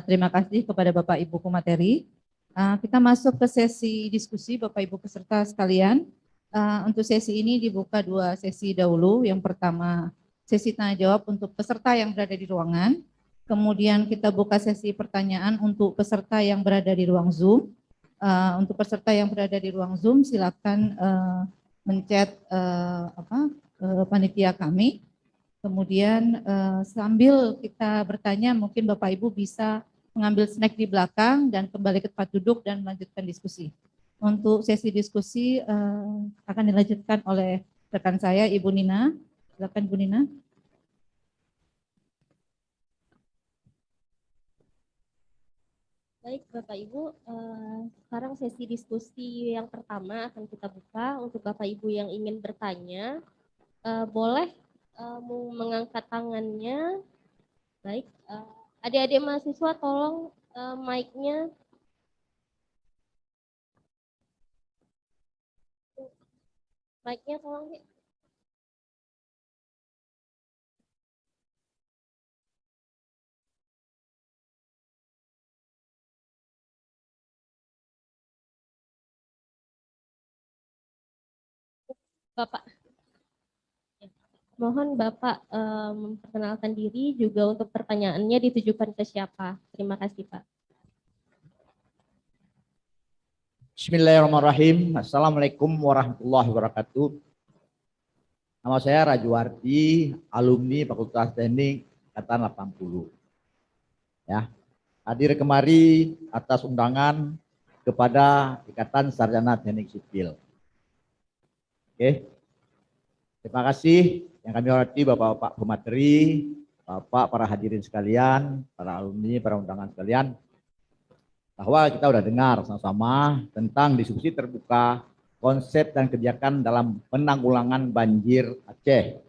Terima kasih kepada Bapak Ibu pemateri. Kita masuk ke sesi diskusi Bapak Ibu peserta sekalian. Untuk sesi ini dibuka dua sesi dahulu. Yang pertama sesi tanya jawab untuk peserta yang berada di ruangan. Kemudian kita buka sesi pertanyaan untuk peserta yang berada di ruang Zoom. Untuk peserta yang berada di ruang Zoom silakan menchat panitia kami. Kemudian sambil kita bertanya, mungkin Bapak Ibu bisa mengambil snack di belakang dan kembali ke tempat duduk dan melanjutkan diskusi. Untuk sesi diskusi akan dilanjutkan oleh rekan saya, Ibu Nina. Silakan Bu Nina. Baik Bapak Ibu, sekarang sesi diskusi yang pertama akan kita buka. Untuk Bapak Ibu yang ingin bertanya, boleh mengangkat tangannya. Baik, adik-adik mahasiswa tolong mic-nya. Mic-nya tolong, Dek. Bapak, mohon Bapak memperkenalkan diri juga untuk pertanyaannya ditujukan ke siapa. Terima kasih Pak. Bismillahirrahmanirrahim. Assalamualaikum warahmatullahi wabarakatuh. Nama saya Rajuwardi, alumni Fakultas Teknik Angkatan 80. Ya, hadir kemari atas undangan kepada Ikatan Sarjana Teknik Sipil. Oke. Terima kasih yang kami hormati Bapak-bapak pemateri, Bapak para hadirin sekalian, para alumni, para undangan sekalian, bahwa kita sudah dengar sama-sama tentang diskusi terbuka konsep dan kebijakan dalam penanggulangan banjir Aceh.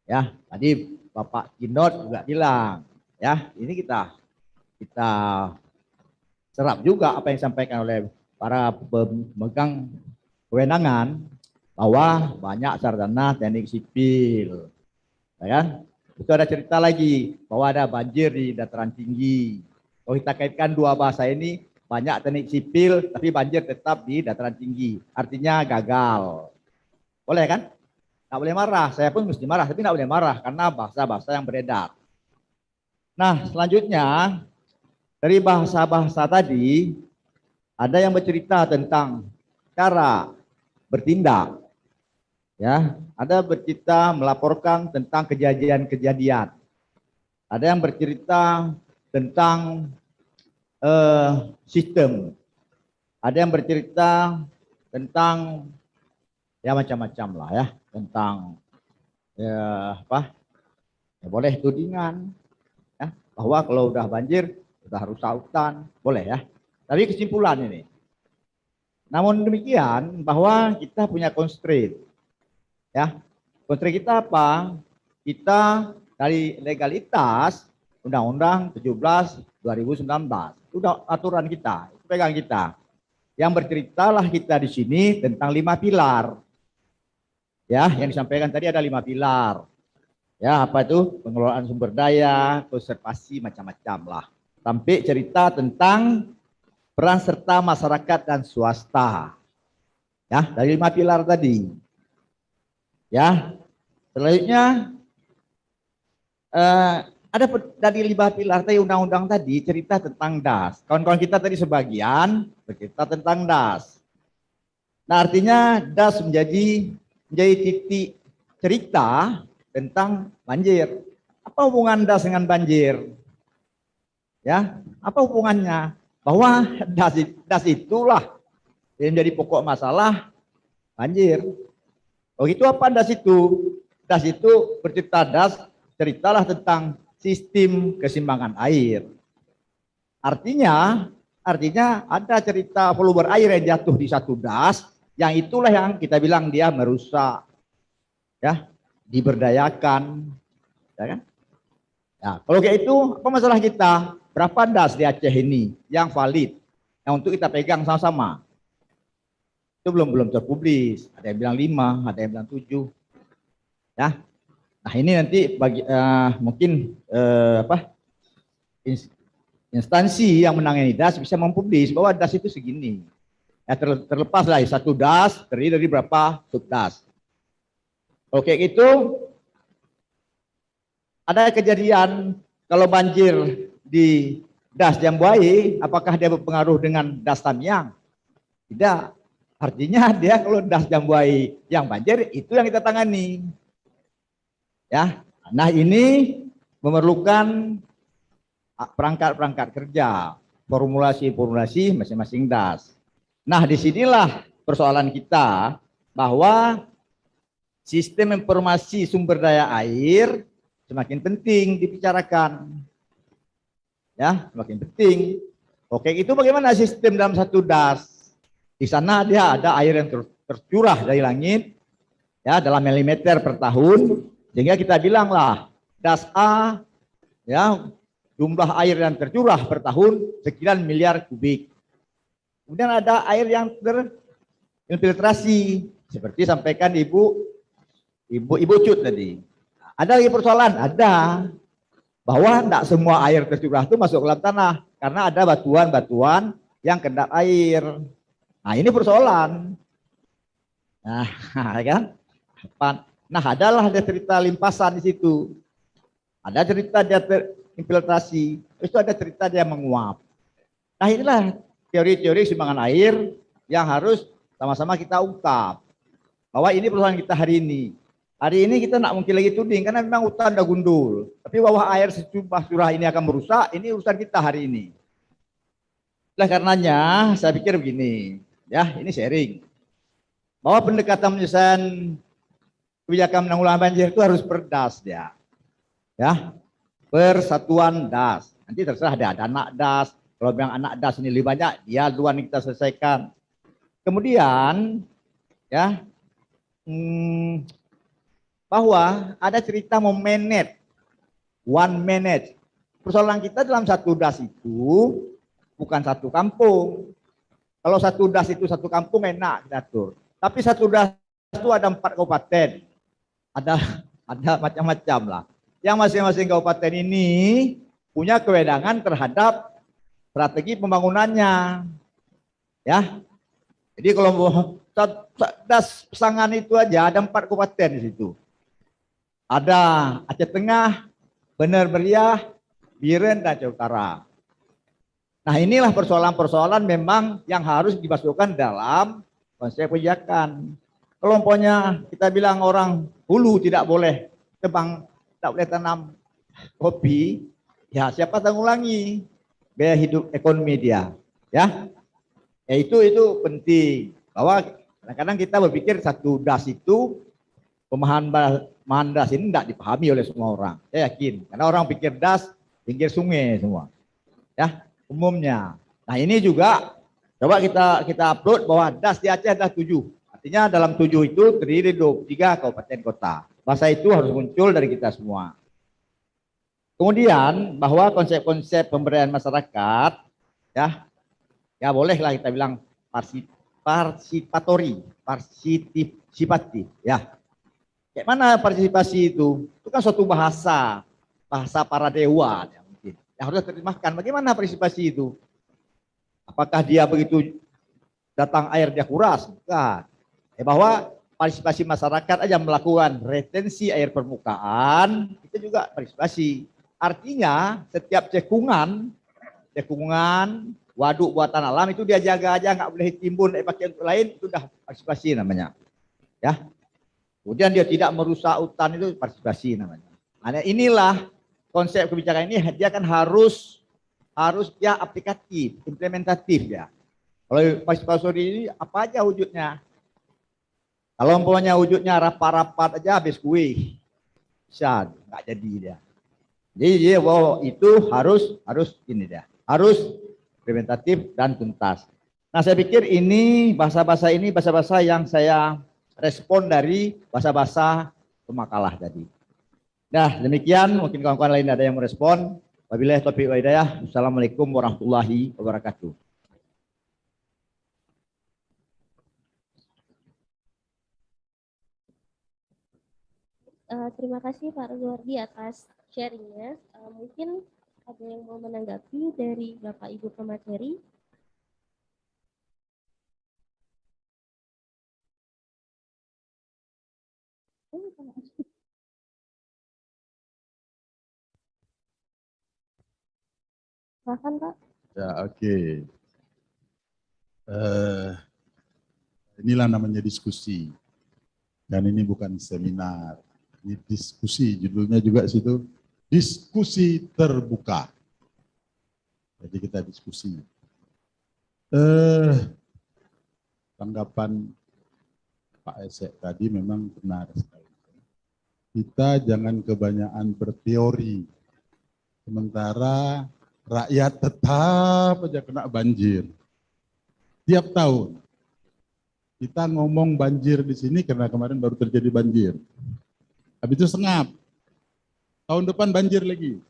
Ya, tadi Bapak Kinot juga bilang, ya, ini kita serap juga apa yang disampaikan oleh para pemegang kewenangan bahwa banyak sarjana teknik sipil, ya kan? Itu ada cerita lagi bahwa ada banjir di dataran tinggi. Kalau kita kaitkan dua bahasa ini, banyak teknik sipil tapi banjir tetap di dataran tinggi, artinya gagal. Boleh kan? Nggak boleh marah, saya pun mesti marah, tapi nggak boleh marah karena bahasa-bahasa yang beredar. Nah, selanjutnya dari bahasa-bahasa tadi ada yang bercerita tentang cara bertindak. Ya, ada bercerita melaporkan tentang kejadian-kejadian. Ada yang bercerita tentang sistem. Ada yang bercerita tentang ya macam-macam lah ya, tentang ya apa? Ya boleh tudingan ya, bahwa kalau udah banjir udah rusak hutan, boleh ya. Tapi kesimpulan ini. Namun demikian bahwa kita punya constraint. Ya, kontrak kita apa? Kita dari legalitas Undang-Undang 17 2019. Itu aturan kita, itu pegang kita. Yang berceritalah kita di sini tentang 5 pilar. Ya, yang disampaikan tadi ada 5 pilar. Ya, apa itu? Pengelolaan sumber daya, konservasi macam-macam lah. Sampai cerita tentang peran serta masyarakat dan swasta. Ya, dari 5 pilar tadi. Ya, selanjutnya ada dari 5 pilar tadi undang-undang tadi cerita tentang DAS. Kawan-kawan kita tadi sebagian bercerita tentang DAS. Nah, artinya DAS menjadi titik cerita tentang banjir. Apa hubungan DAS dengan banjir? Ya, apa hubungannya? Bahwa DAS itulah yang menjadi pokok masalah banjir. Oh itu apa DAS itu? DAS itu bercerita ceritalah tentang sistem keseimbangan air. Artinya ada cerita volume air yang jatuh di satu DAS, yang itulah yang kita bilang dia merusak, ya, diberdayakan, ya kan? Ya, kalau kayak itu apa masalah kita? Berapa DAS di Aceh ini yang valid, yang untuk kita pegang sama-sama? Itu belum terpublis. Ada yang bilang 5, ada yang bilang 7. Ya. Nah, ini nanti bagi mungkin instansi yang menangani DAS bisa mempublish bahwa DAS itu segini. Ya, terlepas lah satu DAS terdiri dari berapa subDAS. Oke, itu ada kejadian kalau banjir di DAS Jambuai, apakah dia berpengaruh dengan DAS Tamiang? Tidak. Artinya dia kalau DAS Jambuai yang banjir itu yang kita tangani. Ya. Nah, ini memerlukan perangkat-perangkat kerja, formulasi-formulasi masing-masing DAS. Nah, disinilah persoalan kita bahwa sistem informasi sumber daya air semakin penting dibicarakan. Ya, semakin penting. Oke, itu bagaimana sistem dalam satu DAS? Di sana dia ada air yang tercurah dari langit, ya, dalam milimeter per tahun, sehingga kita bilanglah DAS A, ya, jumlah air yang tercurah per tahun sekian miliar kubik. Kemudian ada air yang terinfiltrasi, seperti sampaikan Ibu Cut tadi. Ada lagi persoalan, ada bahwa tidak semua air tercurah itu masuk ke dalam tanah karena ada batuan-batuan yang kendap air. Nah, ini persoalan. Nah, kan? Nah, adalah ada cerita limpasan di situ. Ada cerita dia terinfiltrasi, itu ada cerita dia menguap. Nah, inilah teori-teori sumbangan air yang harus sama-sama kita ungkap. Bahwa ini persoalan kita hari ini. Hari ini kita tidak mungkin lagi tuding karena memang hutan udah gundul. Tapi bahwa air secubah curah ini akan merusak, ini urusan kita hari ini. Oleh karenanya saya pikir begini, ya, ini sharing. Bahwa pendekatan penyelesaian kebijakan penanggulangan banjir itu harus per DAS dia. Ya. Persatuan DAS. Nanti terserah ada anak DAS. Kalau yang anak DAS ini lebih banyak, dia duluan kita selesaikan. Kemudian, ya, bahwa ada cerita mau manage, one manage. Persoalan kita dalam satu DAS itu bukan satu kampung. Kalau satu DAS itu satu kampung enak diatur. Tapi satu DAS itu ada 4 kabupaten. Ada macam-macam lah. Yang masing-masing kabupaten ini punya kewenangan terhadap strategi pembangunannya. Ya. Jadi kalau DAS Pesangan itu aja ada 4 kabupaten di situ. Ada Aceh Tengah, Bener Meriah, Biren, dan Aceh Utara. Nah, inilah persoalan-persoalan memang yang harus dimasukkan dalam konsep kebijakan. Kelompoknya kita bilang orang hulu tidak boleh tebang, tidak boleh tanam kopi, ya siapa tanggulangi biaya hidup ekonomi dia, ya. Ya itu penting bahwa kadang-kadang kita berpikir satu DAS itu pemahaman DAS ini tidak dipahami oleh semua orang. Saya yakin karena orang pikir DAS pinggir sungai semua, ya umumnya. Nah, ini juga coba kita upload bahwa DAS di Aceh ada 7. Artinya dalam 7 itu terdiri 23 kabupaten kota. Bahasa itu harus muncul dari kita semua. Kemudian bahwa konsep-konsep pemberdayaan masyarakat, ya bolehlah kita bilang partisipatif, ya. Kayak mana partisipasi itu? Itu kan suatu bahasa para dewa, ya, mungkin. Yang harus diterjemahkan. Bagaimana partisipasi itu? Apakah dia begitu datang air dia kuras? Bukan. Bahwa partisipasi masyarakat aja melakukan retensi air permukaan, itu juga partisipasi. Artinya setiap cekungan, waduk buatan alam itu dia jaga aja, nggak boleh timbun pakai untuk lain, itu udah partisipasi namanya. Ya. Kemudian dia tidak merusak hutan, itu partisipasi namanya. Nah, inilah konsep kebijakan ini, dia kan harus dia aplikatif, implementatif ya. Kalau partisipasi ini apa aja wujudnya? Kalau umpamanya wujudnya rapat-rapat aja habis kue, bisa nggak jadi dia. Jadi wow, itu harus ini dia, harus implementatif dan tuntas. Nah, saya pikir ini bahasa-bahasa yang saya respon dari bahasa-bahasa pemakalah tadi. Nah, demikian, mungkin kawan-kawan lain ada yang merespon. Wabillahi taufiq wal hidayah. Assalamualaikum warahmatullahi wabarakatuh. Terima kasih Pak Ruzwardi atas sharingnya. Mungkin Ada yang mau menanggapi dari Bapak Ibu pemateri? Silakan Pak. Ya, oke. Inilah namanya diskusi. Dan ini bukan seminar. Ini diskusi, judulnya juga situ diskusi terbuka. Jadi kita diskusi. Tanggapan Pak Esek tadi memang benar sekali. Kita jangan kebanyakan berteori. Sementara rakyat tetap aja kena banjir. Tiap tahun. Kita ngomong banjir di sini karena kemarin baru terjadi banjir. Habis itu sengap. Tahun depan banjir lagi.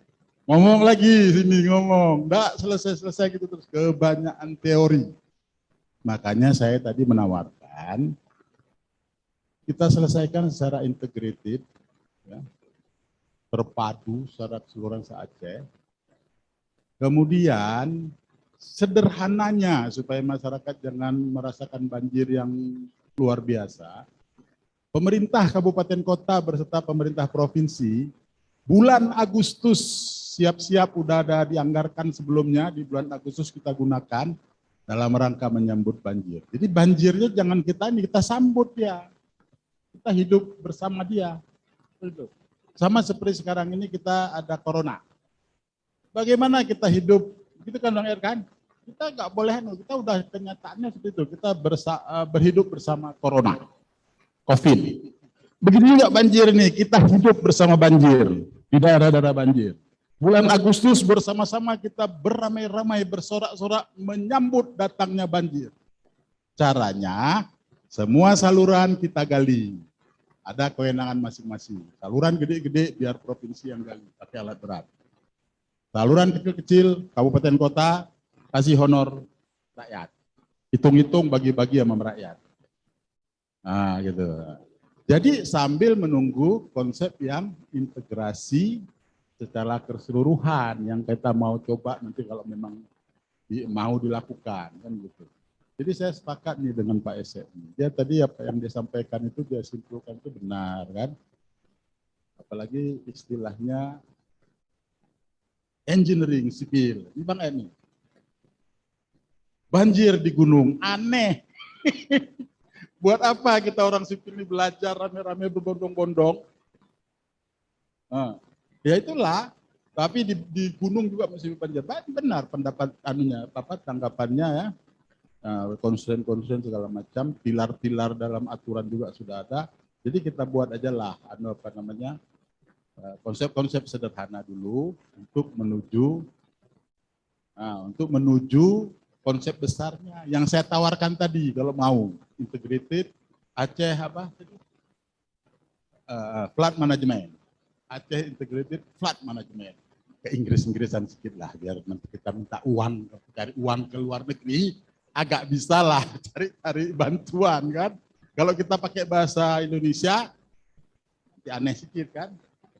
Ngomong lagi sini ngomong. Nggak selesai-selesai gitu terus. Kebanyakan teori. Makanya saya tadi menawarkan kita selesaikan secara integrated, ya, terpadu secara keseluruhan se-Aceh. Kemudian sederhananya supaya masyarakat jangan merasakan banjir yang luar biasa. Pemerintah kabupaten kota beserta pemerintah provinsi bulan Agustus siap-siap udah ada dianggarkan sebelumnya, di bulan Agustus kita gunakan dalam rangka menyambut banjir. Jadi banjirnya jangan kita sambut ya. Kita hidup bersama dia. Sama seperti sekarang ini kita ada corona. Bagaimana kita hidup? Gitu kan Bang Erkan? Kita nggak boleh, kita udah kenyataannya seperti itu. Kita berhidup bersama corona, COVID. Begitu juga banjir nih, kita hidup bersama banjir di daerah-daerah banjir. Bulan Agustus bersama-sama kita beramai-ramai, bersorak-sorak menyambut datangnya banjir. Caranya, semua saluran kita gali. Ada kewenangan masing-masing. Saluran gede-gede biar provinsi yang gali, pakai alat berat. Saluran kecil-kecil, kabupaten kota, kasih honor rakyat. Hitung-hitung bagi-bagi sama rakyat. Nah gitu. Jadi sambil menunggu konsep yang integrasi secara keseluruhan yang kita mau coba nanti kalau memang mau dilakukan kan gitu. Jadi saya sepakat nih dengan Pak Esek. Dia tadi apa yang dia sampaikan itu dia simpulkan itu benar kan. Apalagi istilahnya engineering sipil. Ini Bang Eni. Banjir di gunung, aneh. Buat apa kita orang sipil ini belajar rame-rame berbondong-bondong? Nah, ya itulah. Tapi di gunung juga masih banjir. Benar pendapat tanggapannya ya. Nah, konsen segala macam, pilar-pilar dalam aturan juga sudah ada. Jadi kita buat aja lah, konsep-konsep sederhana dulu untuk menuju konsep besarnya yang saya tawarkan tadi kalau mau integrated Aceh flood management, Aceh integrated flood management. Ke Inggris-Inggrisan sedikit lah biar nanti kita minta uang, cari uang ke luar negeri agak bisa lah cari bantuan kan. Kalau kita pakai bahasa Indonesia nanti aneh sedikit kan.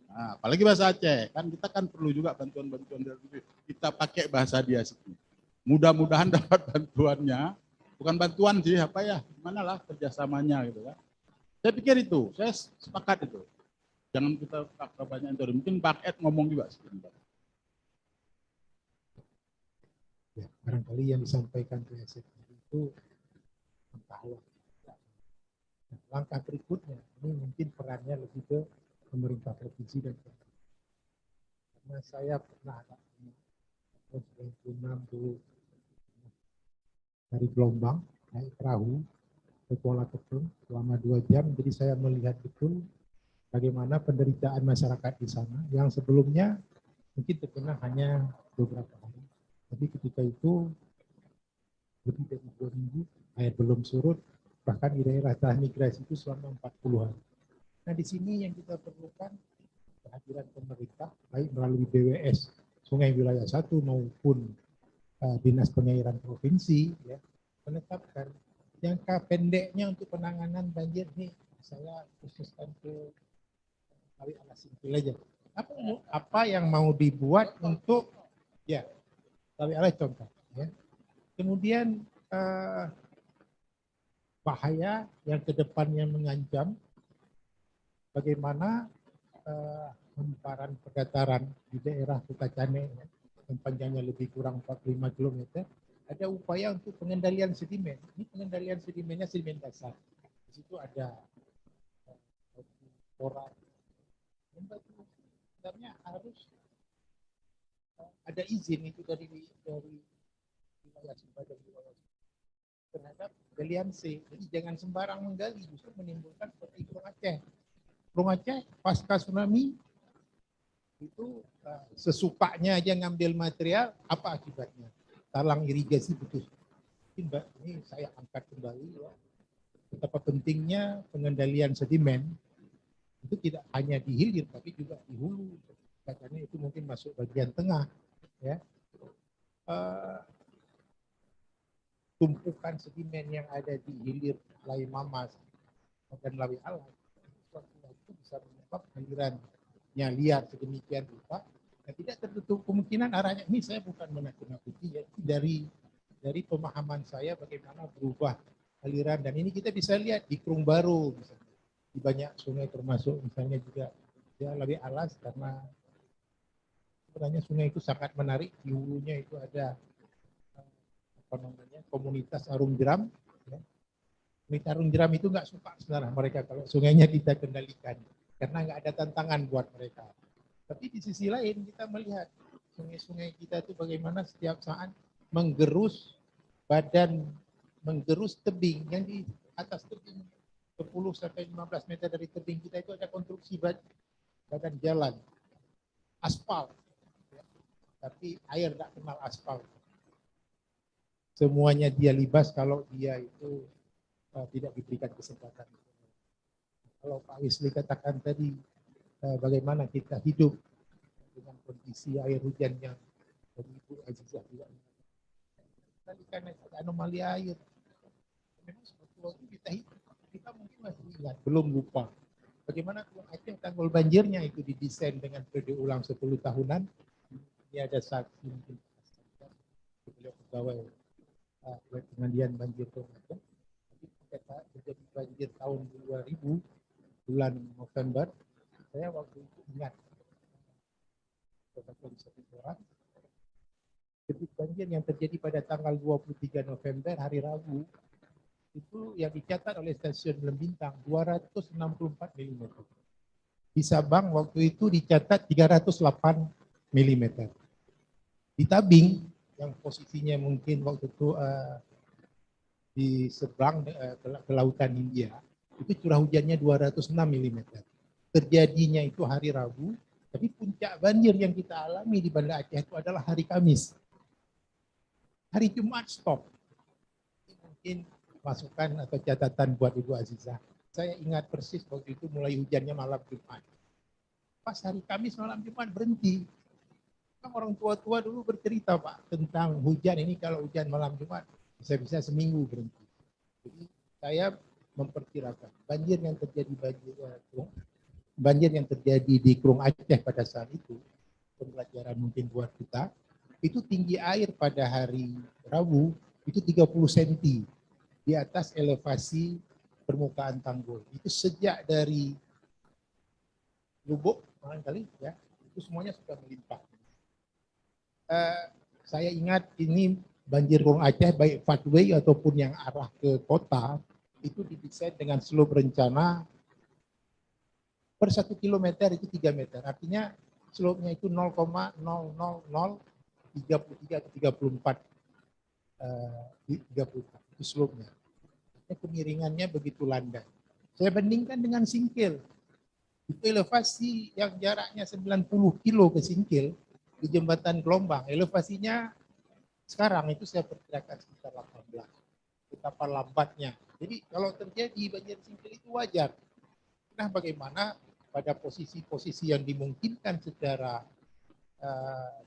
Nah, apalagi bahasa Aceh kan kita kan perlu juga bantuan-bantuan dari negeri. Kita pakai bahasa dia sedikit. Mudah-mudahan dapat bantuannya, bukan bantuan sih gimana lah kerjasamanya gitu kan. Saya pikir itu, saya sepakat itu. Jangan kita banyak itu. Mungkin Pak Ed ngomong juga sebentar. Ya, barangkali yang disampaikan PSC itu entahlah. Langkah berikutnya ini mungkin perannya lebih ke pemerintah provinsi dan karena saya pernah tahun 96 dulu dari Gelombang naik perahu ke Kuala Ketung selama 2 jam, jadi saya melihat betul bagaimana penderitaan masyarakat di sana yang sebelumnya mungkin terkena hanya beberapa hari. Tapi ketika itu lebih dari 2 minggu, air belum surut, bahkan di daerah transmigrasi itu selama 40 hari. Nah di sini yang kita perlukan kehadiran pemerintah, baik melalui BWS Sungai Wilayah 1 maupun Dinas Pengairan Provinsi, ya, menetapkan jangka pendeknya untuk penanganan banjir ini. Saya khususkan ke Kali Alas Simpil aja. Apa yang mau dibuat untuk Ya, tapi ada contoh. Ya. Kemudian bahaya yang ke depannya mengancam, bagaimana hamparan pendataran di daerah Sukacane yang panjangnya lebih kurang 45 km, ada upaya untuk pengendalian sedimen. Ini pengendalian sedimennya sedimen dasar. Di situ ada orang sebenarnya harus ada izin itu dari wilayah Sumba dan wilayah terhadap galian C. Jadi jangan sembarang menggali, justru menimbulkan seperti Kurung Aceh. Kurung Aceh pasca tsunami itu sesukanya aja ngambil material, apa akibatnya? Talang irigasi putus. Mbak, ini saya angkat kembali ya. Betapa pentingnya pengendalian sedimen itu tidak hanya di hilir tapi juga di hulu. Katanya itu mungkin masuk bagian tengah ya. Tumpukan sedimen yang ada di hilir Lai Mamas dan Lawi Alas itu bisa menyebabkan alirannya liar sedemikian rupa dan tidak tertutup kemungkinan arahnya. Ini saya bukan menakut-nakuti ya, dari pemahaman saya bagaimana berubah aliran, dan ini kita bisa lihat di Krung Baru misalnya, di banyak sungai termasuk misalnya juga ya Lawi Alas, karena sebenarnya sungai itu sangat menarik. Di hulunya itu ada apa namanya komunitas Arung Jeram. Ya. Komunitas Arung Jeram itu nggak suka sebenarnya mereka kalau sungainya kita kendalikan karena nggak ada tantangan buat mereka. Tapi di sisi lain kita melihat sungai-sungai kita itu bagaimana setiap saat menggerus tebing yang di atas tebing 10 sampai 15 meter dari tebing kita itu ada konstruksi badan jalan aspal. Ya. Tapi air tidak kenal aspal. Semuanya dia libas kalau dia itu tidak diberikan kesempatan. Kalau Pak Wisli katakan tadi, bagaimana kita hidup dengan kondisi air hujan yang dari Ibu Azizah juga. Karena ada anomali air. Memang waktu kita mungkin masih ingat, belum lupa. Bagaimana Kurung Aceh tanggul banjirnya itu didesain dengan periode ulang 10 tahunan. Ini ada saksi mungkin beliau pegawai pengendalian banjir Kurung Aceh. Terjadi banjir tahun 2000 bulan November. Saya waktu itu ingat debit banjir yang terjadi pada tanggal 23 November hari Rabu itu yang dicatat oleh stasiun Lembintang 264 mm. Di Sabang waktu itu dicatat 308 mm. Di Tabing yang posisinya mungkin waktu itu di seberang ke lautan Hindia, itu curah hujannya 206 mm. Terjadinya itu hari Rabu, tapi puncak banjir yang kita alami di Banda Aceh itu adalah hari Kamis. Hari Jumat stop. Ini mungkin masukan atau catatan buat Ibu Azizah. Saya ingat persis waktu itu mulai hujannya malam Jumat. Pas hari Kamis malam Jumat berhenti. Kan orang tua-tua dulu bercerita Pak tentang hujan ini, kalau hujan malam Jumat bisa-bisa seminggu berhenti. Jadi saya memperkirakan banjir yang terjadi di Kurung Aceh pada saat itu, pembelajaran mungkin buat kita, itu tinggi air pada hari Rabu itu 30 cm di atas elevasi permukaan tanggul. Itu sejak dari Lubuk barangkali ya, itu semuanya sudah melimpah. Saya ingat ini banjir Kurung Aceh baik floodway ataupun yang arah ke kota itu didesain dengan slope rencana per 1 kilometer itu 3 meter. Artinya slope-nya itu 0,00033 atau 34 itu slope-nya. Kemiringannya begitu landai. Saya bandingkan dengan Singkil. Itu elevasi yang jaraknya 90 kilo ke Singkil di jembatan Gelombang. Elevasinya sekarang itu saya perkirakan sekitar 18. Betapa lambatnya. Jadi kalau terjadi banjir Singkil itu wajar. Nah, bagaimana pada posisi-posisi yang dimungkinkan secara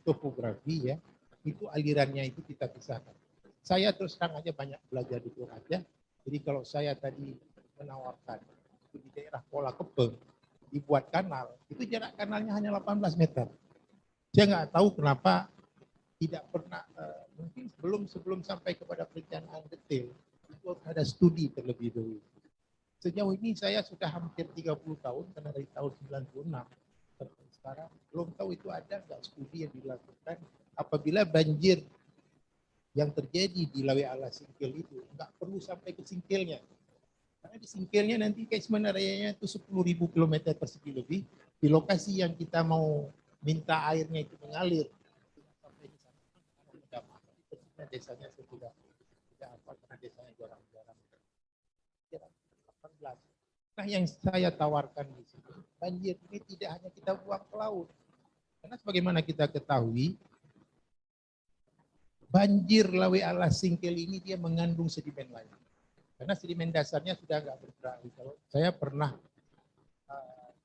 topografi ya, itu alirannya itu kita pisahkan. Saya terus terang aja banyak belajar di Kurung Aceh. Jadi kalau saya tadi menawarkan di daerah Pola Kepeng dibuat kanal, itu jarak kanalnya hanya 18 meter. Saya nggak tahu kenapa tidak pernah mungkin sebelum sampai kepada perencanaan detail itu ada studi terlebih dahulu. Sejauh ini saya sudah hampir 30 tahun karena dari tahun 96 sampai sekarang belum tahu itu ada nggak studi yang dilakukan apabila banjir yang terjadi di Lawe Alas Singkil itu nggak perlu sampai ke singkilnya. Karena di singkilnya nanti catchment area-nya itu 10.000 km persegi lebih. Di lokasi yang kita mau minta airnya itu mengalir sampai di sana karena desanya sudah tidak apa karena desanya jarang-jarang. Nah yang saya tawarkan di sini banjir ini tidak hanya kita buang ke laut. Karena sebagaimana kita ketahui banjir Lawe Alas Singkil ini dia mengandung sedimen lain. Karena sedimen dasarnya sudah nggak bergerak. Kalau saya pernah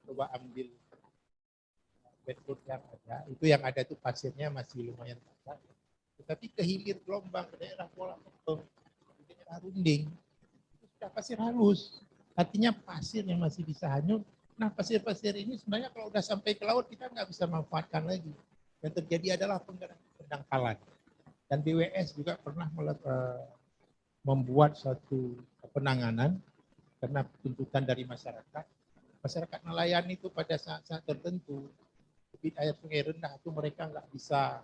coba ambil bedrock yang ada, itu yang ada itu pasirnya masih lumayan besar. Tetapi kehilir gelombang ke daerah Kuala Kepeng, ke daerah Runding, itu sudah pasir halus. Artinya pasir yang masih bisa hanyut. Nah pasir-pasir ini sebenarnya kalau udah sampai ke laut kita nggak bisa manfaatkan lagi. Yang terjadi adalah pendangkalan. Dan BWS juga pernah membuat suatu penanganan karena tuntutan dari masyarakat. Masyarakat nelayan itu pada saat-saat tertentu debit air sungai rendah itu mereka nggak bisa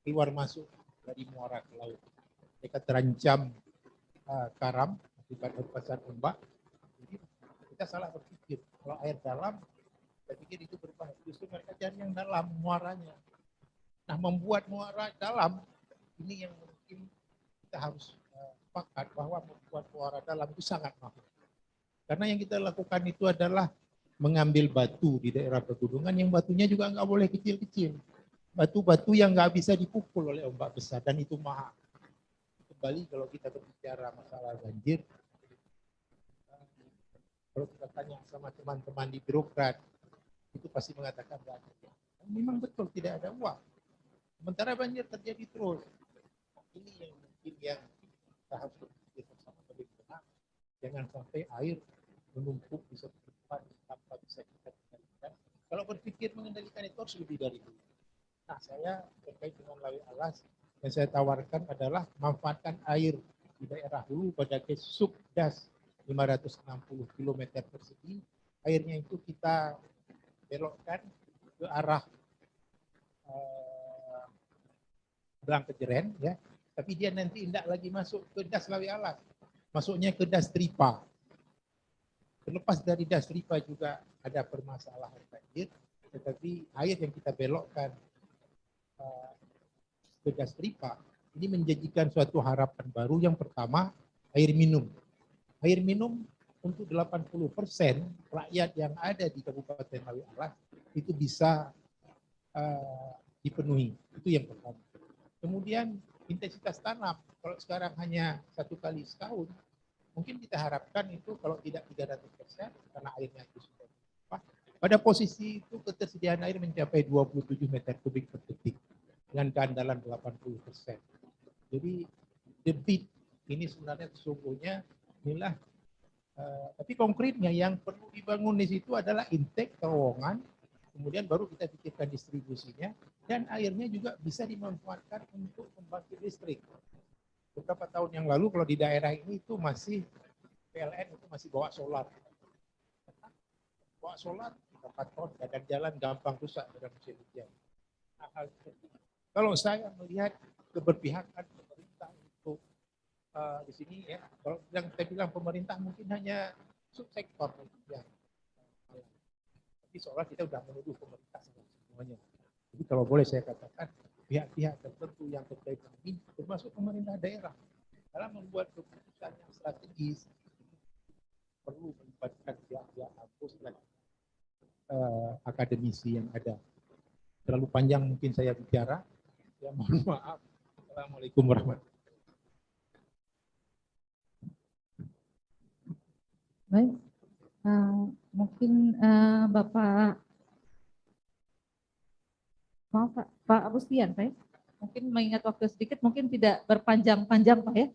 keluar masuk dari muara ke laut. Mereka terancam karam akibat hempasan ombak. Jadi kita salah berpikir kalau air dalam, saya pikir itu berbahaya. Justru mereka cari yang dalam muaranya. Nah membuat muara dalam ini yang mungkin kita harus sepakat bahwa membuat muara dalam itu sangat mahal. Karena yang kita lakukan itu adalah mengambil batu di daerah pegunungan yang batunya juga nggak boleh kecil-kecil. Batu-batu yang nggak bisa dipukul oleh ombak besar dan itu mahal. Kembali kalau kita berbicara masalah banjir, kalau kita tanya sama teman-teman di birokrat, itu pasti mengatakan nggak ada. Memang betul tidak ada uang. Sementara banjir terjadi terus. Ini yang mungkin yang kita harus berpikir bersama bagaimana jangan sampai air menumpuk di satu tempat tanpa bisa kita kendalikan. Kalau berpikir mengendalikan itu harus lebih dari itu. Nah saya terkait dengan Lawe Alas yang saya tawarkan adalah manfaatkan air di daerah hulu pada subdas 560 km persegi. Airnya itu kita belokkan ke arah Belang Kejeren ya. Tapi dia nanti tidak lagi masuk ke das Lawe Alas. Masuknya ke das Tripa. Terlepas dari das Tripa juga ada permasalahan banjir. Tetapi air yang kita belokkan ke das Tripa ini menjanjikan suatu harapan baru. Yang pertama, air minum. Air minum untuk 80% rakyat yang ada di Kabupaten Lawe Alas itu bisa dipenuhi. Itu yang pertama. Kemudian intensitas tanam, kalau sekarang hanya 1 kali setahun, mungkin kita harapkan itu kalau tidak 300% karena airnya itu sudah berubah. Pada posisi itu ketersediaan air mencapai 27 meter kubik per detik dengan keandalan 80%. Jadi debit ini sebenarnya sesungguhnya inilah tapi konkretnya yang perlu dibangun di situ adalah intake terowongan, kemudian baru kita pikirkan distribusinya, dan airnya juga bisa dimanfaatkan untuk membangkit listrik. Beberapa tahun yang lalu kalau di daerah ini itu masih PLN itu masih bawa solar. Bawa solar, dapat ton, dan jalan gampang rusak pada musim hujan. Hal seperti itu. Kalau saya melihat keberpihakan pemerintah untuk di sini ya, kalau yang saya bilang pemerintah mungkin hanya subsektor ya. Tapi seolah kita sudah menuduh pemerintah semuanya. Jadi kalau boleh saya katakan pihak-pihak tertentu yang terkait dengan ini, termasuk pemerintah daerah, dalam membuat keputusan yang strategis perlu melibatkan pihak-pihak kampus dan akademisi yang ada. Terlalu panjang mungkin saya bicara. Ya mohon maaf. Assalamualaikum warahmatullahi wabarakatuh. Baik, mungkin Bapak, maaf Pak Agustian, Pak ya? Mungkin mengingat waktu sedikit, mungkin tidak berpanjang-panjang Pak ya?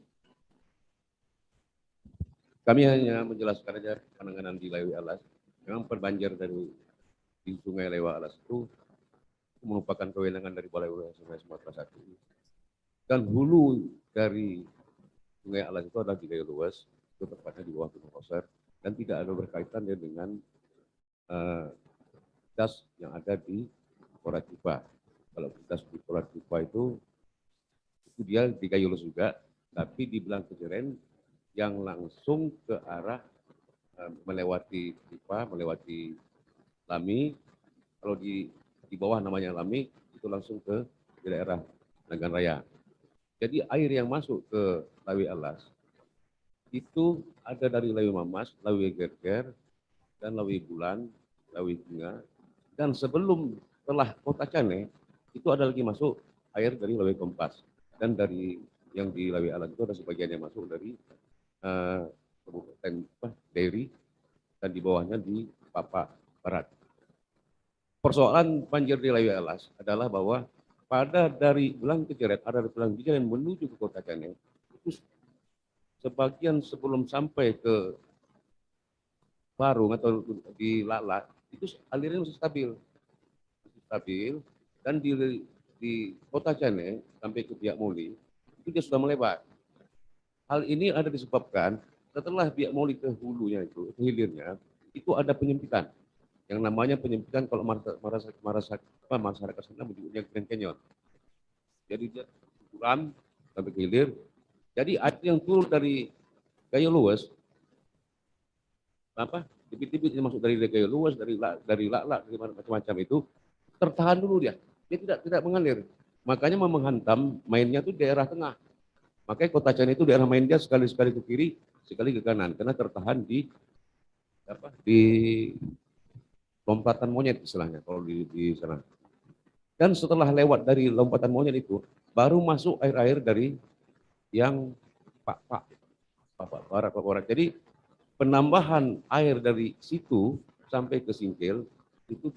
Kami hanya menjelaskan aja penanganan di Lawe Alas. Memang perbanjir dari di Sungai Lawe Alas itu merupakan kewenangan dari Balai Wilayah Sungai Sumatera Selatan. Dan hulu dari Sungai Alas itu adalah di Gayo Luas, itu tepatnya di bawah Gunung Koser, dan tidak ada berkaitan dengan das yang ada di Koratipa. Kalau das di Koratipa itu dia di Gayo Luas juga, tapi di Belang Kejeren yang langsung ke arah melewati Tipa, melewati Lami. Kalau di bawah namanya Lami, itu langsung ke daerah Nagan Raya. Jadi air yang masuk ke Lawi Alas itu ada dari Lawi Mamas, Lawi Gerger, dan Lawi Bulan, Lawi Bunga. Dan setelah Kota Cane, itu ada lagi masuk air dari Lawi Kompas. Dan dari yang di Lawi Alas itu ada sebagian yang masuk dari Kabupaten Dairi, dan di bawahnya di Papa Barat. Persoalan banjir di Lawi Alas adalah bahwa pada dari Belang Kejeret, ada dari Belang Kejeret menuju ke Kota Cane, itu sebagian sebelum sampai ke Barung atau di Lala, itu alirannya masih stabil, dan di Kota Cane sampai ke Biak Moli, itu dia sudah melebar. Hal ini ada disebabkan setelah Biak Moli ke hulunya itu, ke hilirnya, itu ada penyempitan. Yang namanya penyempitan kalau masyarakat sana menyebutnya Grand Canyon. Jadi dia turun sampai ke hilir. Jadi air yang turun dari Gayo Luas, tibit-tibit yang masuk dari Gayo Luas, dari Lak, dari macam-macam itu tertahan dulu dia. Dia tidak mengalir. Makanya menghantam mainnya itu daerah tengah. Makanya Kota Cane itu daerah main dia sekali ke kiri, sekali ke kanan, karena tertahan di lompatan monyet istilahnya kalau di sana. Dan setelah lewat dari lompatan monyet itu, baru masuk air-air dari yang Pak Barat. Jadi penambahan air dari situ sampai ke Singkil itu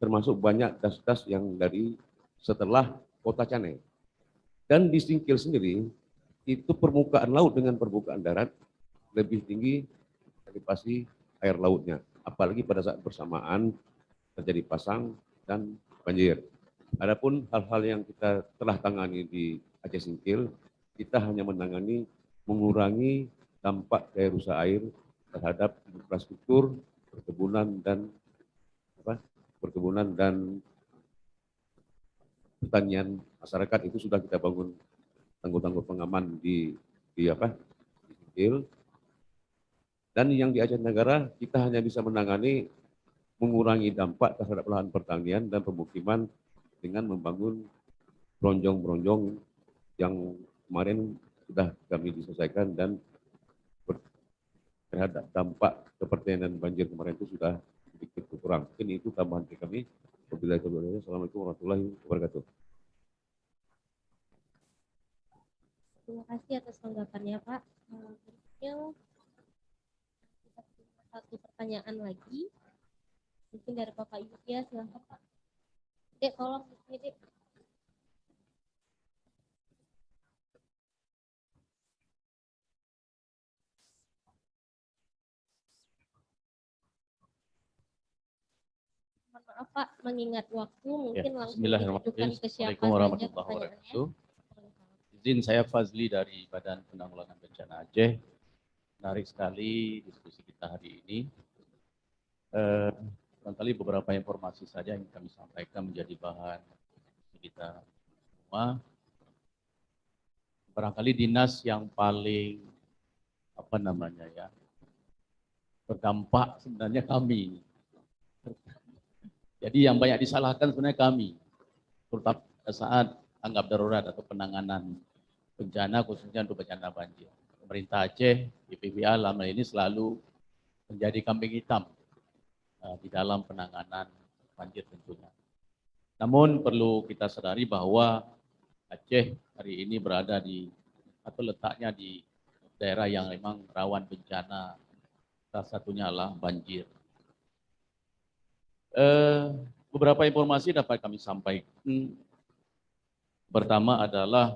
termasuk banyak das-das yang dari setelah Kota Cane. Dan di Singkil sendiri, itu permukaan laut dengan permukaan darat lebih tinggi dari pasti air lautnya. Apalagi pada saat bersamaan terjadi pasang dan banjir. Adapun hal-hal yang kita telah tangani di Aceh Singkil, kita hanya mengurangi dampak daya rusak air terhadap infrastruktur perkebunan dan pertanian masyarakat. Itu sudah kita bangun tanggul-tanggul pengaman di Singkil. Dan yang di Aceh Tenggara kita hanya bisa mengurangi dampak terhadap lahan pertanian dan pemukiman dengan membangun bronjong-bronjong yang kemarin sudah kami diselesaikan, dan terhadap dampak kepertanian banjir kemarin itu sudah sedikit berkurang. Ini itu tambahan dari kami. Assalamualaikum warahmatullahi wabarakatuh. Terima kasih atas tanggapannya, Pak. Berikutnya satu pertanyaan lagi, mungkin dari Bapak Ibu ya, silahkan Pak. Dek, tolong ini Dek. Maaf Pak, mengingat waktu mungkin langsung ditujukan ke siapa saja pertanyaannya. Izin, saya Fazli dari Badan Penanggulangan Bencana Aceh. Menarik sekali diskusi kita hari ini. Barangkali beberapa informasi saja yang kami sampaikan menjadi bahan kita semua. Barangkali dinas yang paling berdampak sebenarnya kami. Jadi yang banyak disalahkan sebenarnya kami, terutama saat tanggap darurat atau penanganan bencana, khususnya untuk bencana banjir. Pemerintah Aceh, BPBA lama ini selalu menjadi kambing hitam di dalam penanganan banjir tentunya. Namun perlu kita sadari bahwa Aceh hari ini berada letaknya di daerah yang memang rawan bencana, salah satunya adalah banjir. Beberapa informasi dapat kami sampaikan. Pertama adalah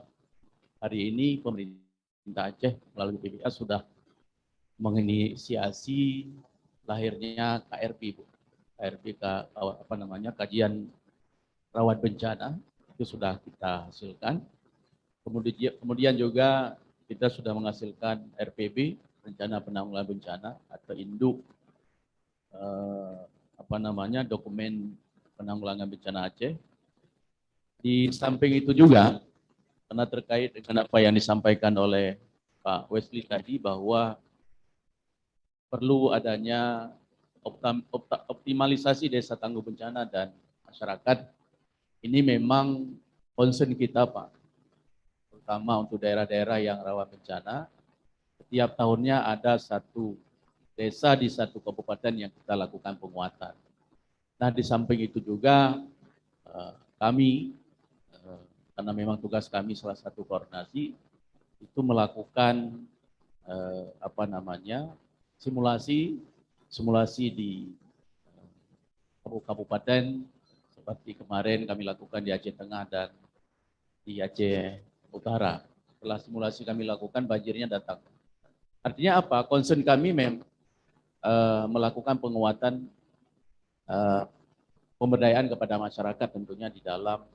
hari ini pemerintah Aceh melalui BPBA sudah menginisiasi lahirnya KRP, kajian rawan bencana itu sudah kita hasilkan. Kemudian juga kita sudah menghasilkan RPB, rencana penanggulangan bencana atau induk dokumen penanggulangan bencana Aceh. Di samping itu juga karena terkait dengan apa yang disampaikan oleh Pak Wesley tadi bahwa perlu adanya optimalisasi desa tangguh bencana dan masyarakat. Ini memang concern kita, Pak. Terutama untuk daerah-daerah yang rawan bencana. Setiap tahunnya ada satu desa di satu kabupaten yang kita lakukan penguatan. Nah, di samping itu juga kami, karena memang tugas kami salah satu koordinasi, itu melakukan simulasi di kabupaten seperti kemarin kami lakukan di Aceh Tengah dan di Aceh Utara. Setelah simulasi kami lakukan, banjirnya datang. Artinya apa? Concern kami melakukan penguatan pemberdayaan kepada masyarakat tentunya di dalam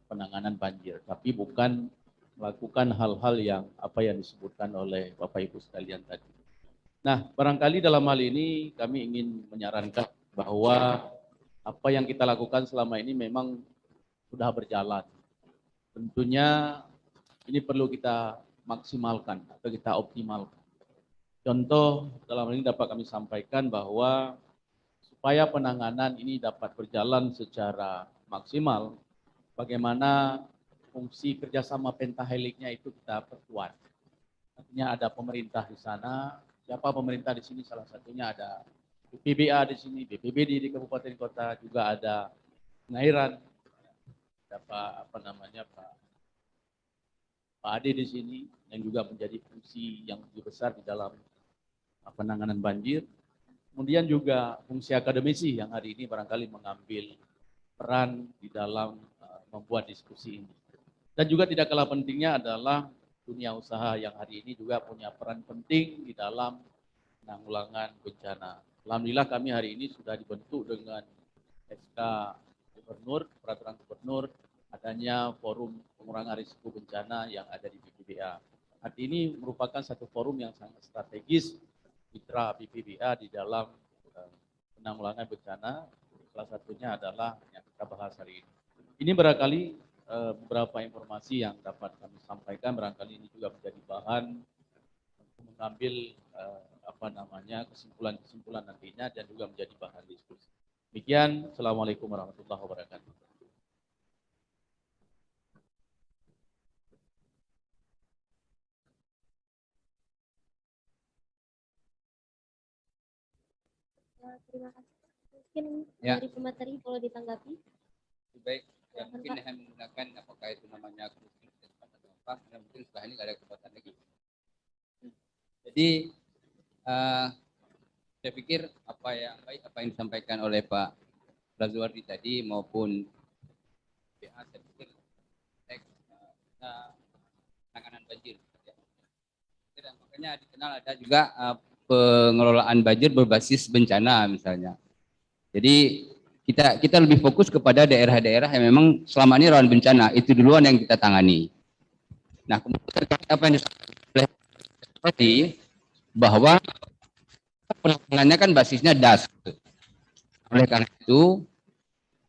penanganan banjir, tapi bukan melakukan hal-hal yang disebutkan oleh Bapak Ibu sekalian tadi. Nah, barangkali dalam hal ini kami ingin menyarankan bahwa apa yang kita lakukan selama ini memang sudah berjalan. Tentunya ini perlu kita maksimalkan atau kita optimalkan. Contoh dalam hal ini dapat kami sampaikan bahwa supaya penanganan ini dapat berjalan secara maksimal, bagaimana fungsi kerjasama pentaheliknya itu kita perkuat. Artinya ada pemerintah di sana. Siapa pemerintah di sini? Salah satunya ada BPBA di sini, BPBD di kabupaten kota, juga ada pengairan, ada Pak Ade di sini yang juga menjadi fungsi yang lebih besar di dalam penanganan banjir. Kemudian juga fungsi akademisi yang hari ini barangkali mengambil peran di dalam membuat diskusi ini. Dan juga tidak kalah pentingnya adalah dunia usaha yang hari ini juga punya peran penting di dalam penanggulangan bencana. Alhamdulillah kami hari ini sudah dibentuk dengan SK Gubernur, Peraturan Gubernur, adanya forum pengurangan risiko bencana yang ada di BPBA. Arti ini merupakan satu forum yang sangat strategis mitra BPBA di dalam penanggulangan bencana. Salah satunya adalah yang kita bahas hari ini. Ini barangkali beberapa informasi yang dapat kami sampaikan, barangkali ini juga menjadi bahan untuk mengambil kesimpulan-kesimpulan nantinya dan juga menjadi bahan diskusi. Demikian, Assalamualaikum warahmatullahi wabarakatuh. Terima kasih. Mungkin dari pemateri boleh ditanggapi. Baik, ya, mungkin dengan menggunakan apakah itu namanya atau apa, dan mungkin setelah ini nggak ada kesempatan lagi. Jadi saya pikir apa yang disampaikan oleh Pak Razwardi tadi maupun PA, saya pikir penanganan banjir. Dan makanya dikenal ada juga pengelolaan banjir berbasis bencana misalnya. Jadi kita lebih fokus kepada daerah-daerah yang memang selama ini rawan bencana, itu duluan yang kita tangani. Nah, kemudian apa yang disampaikan tadi bahwa penanganannya kan basisnya DAS. Oleh karena itu,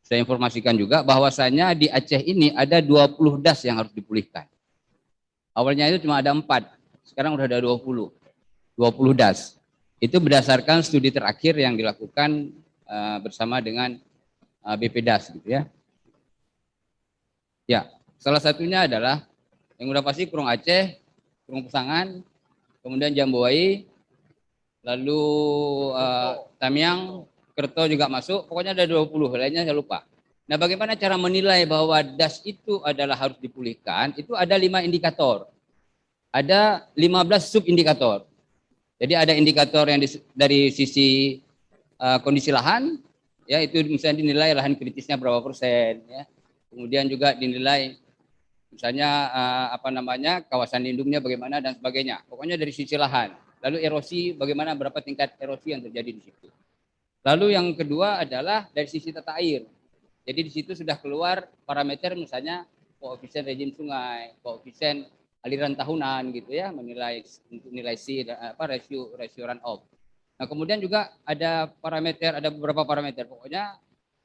saya informasikan juga bahwasanya di Aceh ini ada 20 DAS yang harus dipulihkan. Awalnya itu cuma ada 4, sekarang udah ada 20 DAS. Itu berdasarkan studi terakhir yang dilakukan bersama dengan BPDAS gitu ya. Ya, salah satunya adalah yang udah pasti Kurung Aceh, Kurung Pesangan, kemudian Jambuai, lalu Tamiang, Kerto juga masuk, pokoknya ada 20, lainnya saya lupa. Nah, bagaimana cara menilai bahwa DAS itu adalah harus dipulihkan? Itu ada 5 indikator. Ada 15 subindikator. Jadi ada indikator yang dari sisi kondisi lahan, ya itu misalnya dinilai lahan kritisnya berapa persen, ya. Kemudian juga dinilai misalnya kawasan lindungnya bagaimana dan sebagainya. Pokoknya dari sisi lahan. Lalu erosi bagaimana, berapa tingkat erosi yang terjadi di situ. Lalu yang kedua adalah dari sisi tata air. Jadi di situ sudah keluar parameter misalnya koefisien rejim sungai, koefisien aliran tahunan gitu ya, menilai untuk nilai C rasio run off. Nah, kemudian juga ada parameter, ada beberapa parameter. Pokoknya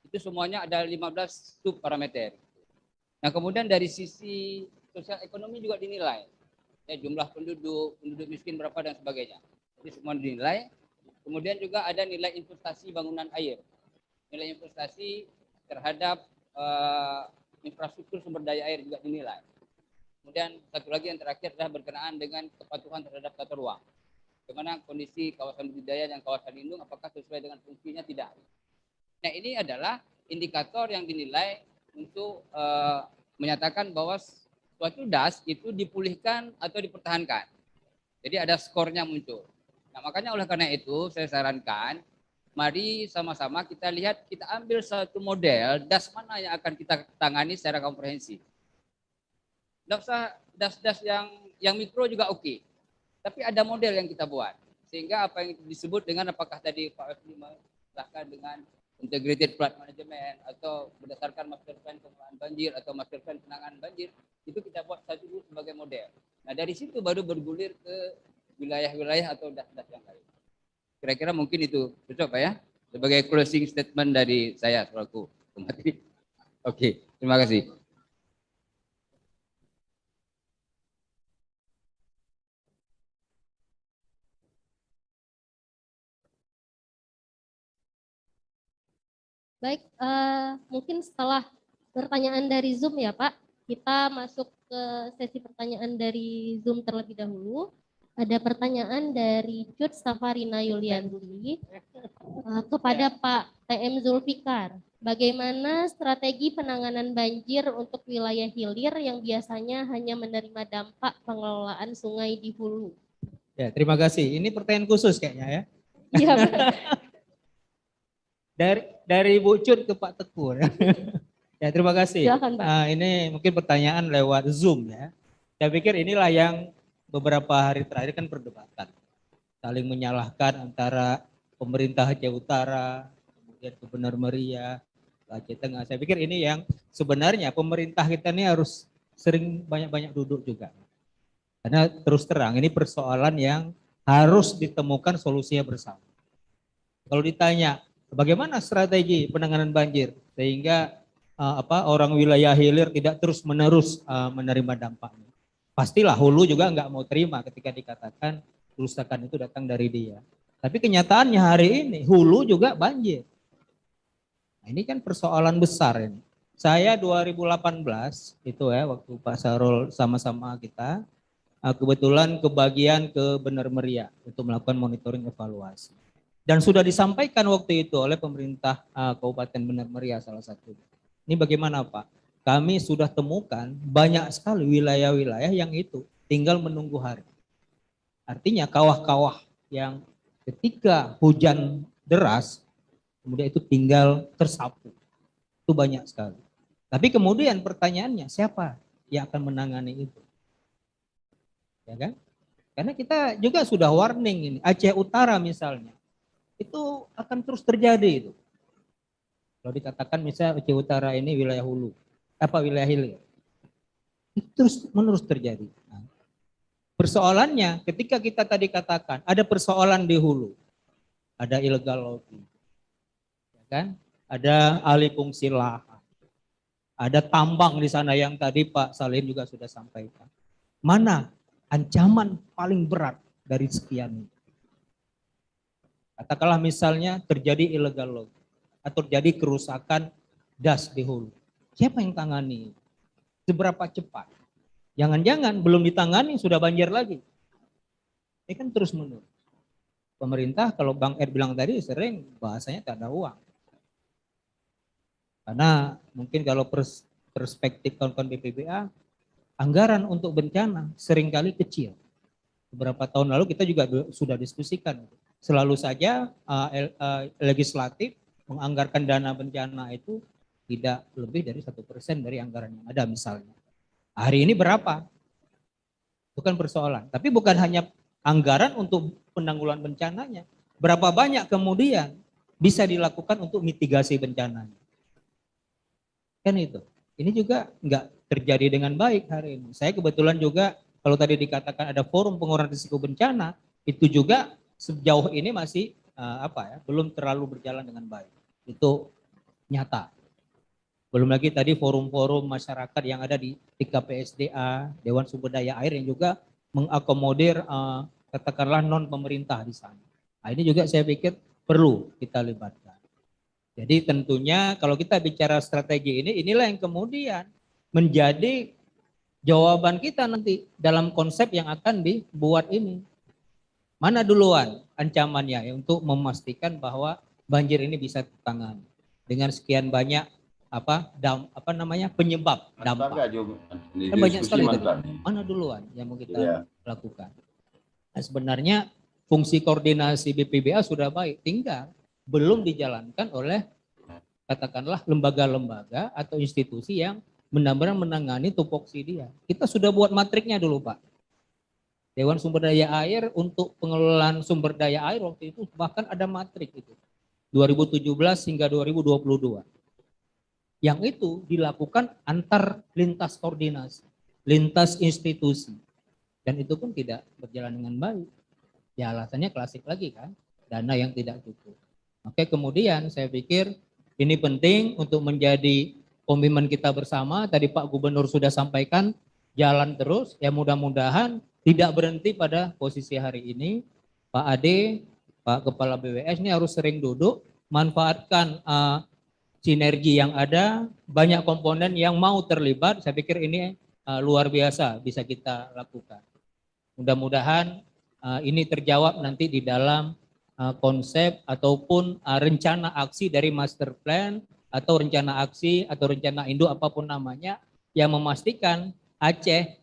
itu semuanya ada 15 sub parameter. Nah, kemudian dari sisi sosial ekonomi juga dinilai. Ya, jumlah penduduk miskin berapa dan sebagainya. Jadi semua dinilai. Kemudian juga ada nilai investasi bangunan air. Nilai investasi terhadap infrastruktur sumber daya air juga dinilai. Kemudian satu lagi yang terakhir adalah berkenaan dengan kepatuhan terhadap tata ruang. Bagaimana kondisi kawasan budidaya dan kawasan lindung, apakah sesuai dengan fungsinya tidak. Nah, ini adalah indikator yang dinilai untuk menyatakan bahwa suatu DAS itu dipulihkan atau dipertahankan. Jadi ada skornya muncul. Nah, makanya oleh karena itu saya sarankan, mari sama-sama kita lihat, kita ambil satu model DAS mana yang akan kita tangani secara komprehensif. Tidak usah DAS yang mikro juga oke. Tapi ada model yang kita buat. Sehingga apa yang disebut dengan apakah tadi Pak F5 silahkan dengan integrated flood management atau berdasarkan master plan pengelolaan banjir atau master plan penanganan banjir, itu kita buat satu dulu sebagai model. Nah, dari situ baru bergulir ke wilayah-wilayah atau DAS-DAS yang lain. Kira-kira mungkin itu cocok Pak ya? Sebagai closing statement dari saya selaku pemateri. Oke, terima kasih. Baik, mungkin setelah pertanyaan dari Zoom ya Pak, kita masuk ke sesi pertanyaan dari Zoom terlebih dahulu. Ada pertanyaan dari Cut Safarina Yulianti kepada Pak TM Zulfikar. Bagaimana strategi penanganan banjir untuk wilayah hilir yang biasanya hanya menerima dampak pengelolaan sungai di hulu? Ya, terima kasih. Ini pertanyaan khusus kayaknya ya. Iya, Dari Bu Cut ke Pak Teguh. Ya, terima kasih. silakan Pak. Ini mungkin pertanyaan lewat Zoom ya. Saya pikir inilah yang beberapa hari terakhir kan perdebatan. Saling menyalahkan antara pemerintah Aceh Utara, kemudian Gubernur Meria, Aceh Tengah. Saya pikir ini yang sebenarnya pemerintah kita ini harus sering banyak-banyak duduk juga. Karena terus terang ini persoalan yang harus ditemukan solusinya bersama. Kalau ditanya bagaimana strategi penanganan banjir sehingga orang wilayah hilir tidak terus-menerus menerima dampaknya. Pastilah hulu juga nggak mau terima ketika dikatakan kerusakan itu datang dari dia. Tapi kenyataannya hari ini hulu juga banjir. Nah, ini kan persoalan besar ini. Saya 2018 itu ya waktu Pak Sarul sama-sama kita kebetulan kebagian ke Bener Meriah untuk melakukan monitoring evaluasi. Dan sudah disampaikan waktu itu oleh pemerintah Kabupaten Bener Meriah salah satu. Ini bagaimana Pak? Kami sudah temukan banyak sekali wilayah-wilayah yang itu tinggal menunggu hari. Artinya kawah-kawah yang ketika hujan deras, kemudian itu tinggal tersapu. Itu banyak sekali. Tapi kemudian pertanyaannya siapa yang akan menangani itu? Ya kan? Karena kita juga sudah warning ini. Aceh Utara misalnya, itu akan terus terjadi itu. Kalau dikatakan misalnya Aceh Utara ini wilayah hulu, wilayah hilir, itu terus menerus terjadi. Nah, persoalannya ketika kita tadi katakan ada persoalan di hulu, ada illegal logging, ya kan? Ada alih fungsi lahan, ada tambang di sana yang tadi Pak Salim juga sudah sampaikan. Mana ancaman paling berat dari sekian? Katakanlah misalnya terjadi illegal logging atau terjadi kerusakan DAS di hulu. Siapa yang tangani? Seberapa cepat? Jangan-jangan belum ditangani sudah banjir lagi. Ini kan terus menerus. Pemerintah kalau Bang Ed bilang tadi sering bahasanya tak ada uang. Karena mungkin kalau perspektif kawan-kawan BPBA, anggaran untuk bencana seringkali kecil. Beberapa tahun lalu kita juga sudah diskusikan. Selalu saja legislatif menganggarkan dana bencana itu tidak lebih dari 1% dari anggaran yang ada misalnya. Hari ini berapa? Itu kan persoalan. Tapi bukan hanya anggaran untuk penanggulangan bencananya. Berapa banyak kemudian bisa dilakukan untuk mitigasi bencananya. Kan itu. Ini juga nggak terjadi dengan baik hari ini. Saya kebetulan juga kalau tadi dikatakan ada forum pengurangan risiko bencana, itu juga sejauh ini masih belum terlalu berjalan dengan baik. Itu nyata. Belum lagi tadi forum-forum masyarakat yang ada di KPSDA, Dewan Sumber Daya Air yang juga mengakomodir katakanlah non pemerintah di sana. Nah, ini juga saya pikir perlu kita libatkan. Jadi tentunya kalau kita bicara strategi ini, inilah yang kemudian menjadi jawaban kita nanti dalam konsep yang akan dibuat ini. Mana duluan ancamannya ya, untuk memastikan bahwa banjir ini bisa tertangani dengan sekian banyak penyebab dampak. Banyak sekali itu. Mana duluan yang mau kita lakukan. Nah, sebenarnya fungsi koordinasi BPBA sudah baik, tinggal belum dijalankan oleh katakanlah lembaga-lembaga atau institusi yang benar-benar menangani tupoksi dia. Kita sudah buat matriknya dulu, Pak. Dewan Sumber Daya Air untuk pengelolaan sumber daya air waktu itu bahkan ada matrik itu. 2017 hingga 2022. Yang itu dilakukan antar lintas koordinasi, lintas institusi. Dan itu pun tidak berjalan dengan baik. Ya alasannya klasik lagi kan, dana yang tidak cukup. Oke, kemudian saya pikir ini penting untuk menjadi komitmen kita bersama. Tadi Pak Gubernur sudah sampaikan, jalan terus. Ya mudah-mudahan tidak berhenti pada posisi hari ini. Pak Ade, Pak Kepala BWS ini harus sering duduk, manfaatkan sinergi yang ada, banyak komponen yang mau terlibat. Saya pikir ini luar biasa bisa kita lakukan. Mudah-mudahan ini terjawab nanti di dalam konsep ataupun rencana aksi dari master plan atau rencana aksi atau rencana induk apapun namanya yang memastikan Aceh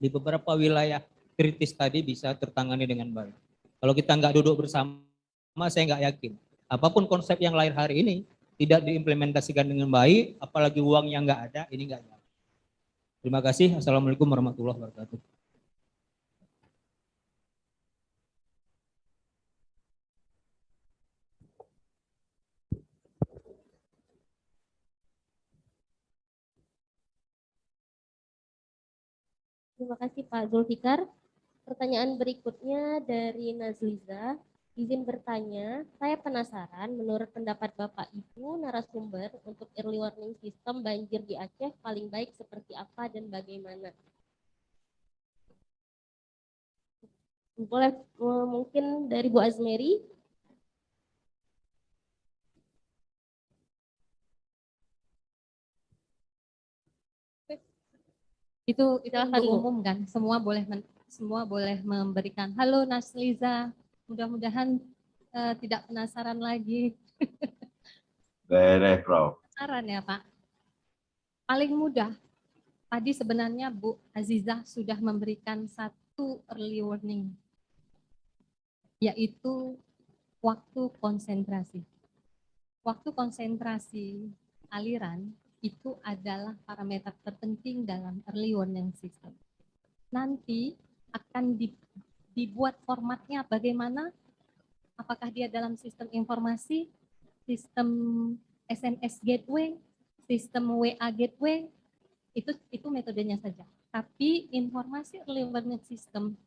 di beberapa wilayah kritis tadi bisa tertangani dengan baik. Kalau kita nggak duduk bersama, saya nggak yakin. Apapun konsep yang lahir hari ini tidak diimplementasikan dengan baik, apalagi uang yang nggak ada, ini nggak jalan. Terima kasih. Assalamualaikum warahmatullahi wabarakatuh. Terima kasih Pak Zulfikar. Pertanyaan berikutnya dari Nazliza. Izin bertanya, saya penasaran menurut pendapat Bapak Ibu narasumber untuk early warning system banjir di Aceh paling baik seperti apa dan bagaimana? Boleh mungkin dari Bu Azmeri? Itu umum kan, semua boleh memberikan. Halo Nasliza, mudah-mudahan tidak penasaran lagi. Beres, Prof. Penasaran ya Pak. Paling mudah, tadi sebenarnya Bu Azizah sudah memberikan satu early warning, yaitu waktu konsentrasi. Waktu konsentrasi aliran itu adalah parameter terpenting dalam early warning system. Nanti akan dibuat formatnya bagaimana, apakah dia dalam sistem informasi, sistem SMS gateway, sistem WA gateway, itu metodenya saja. Tapi informasi early warning system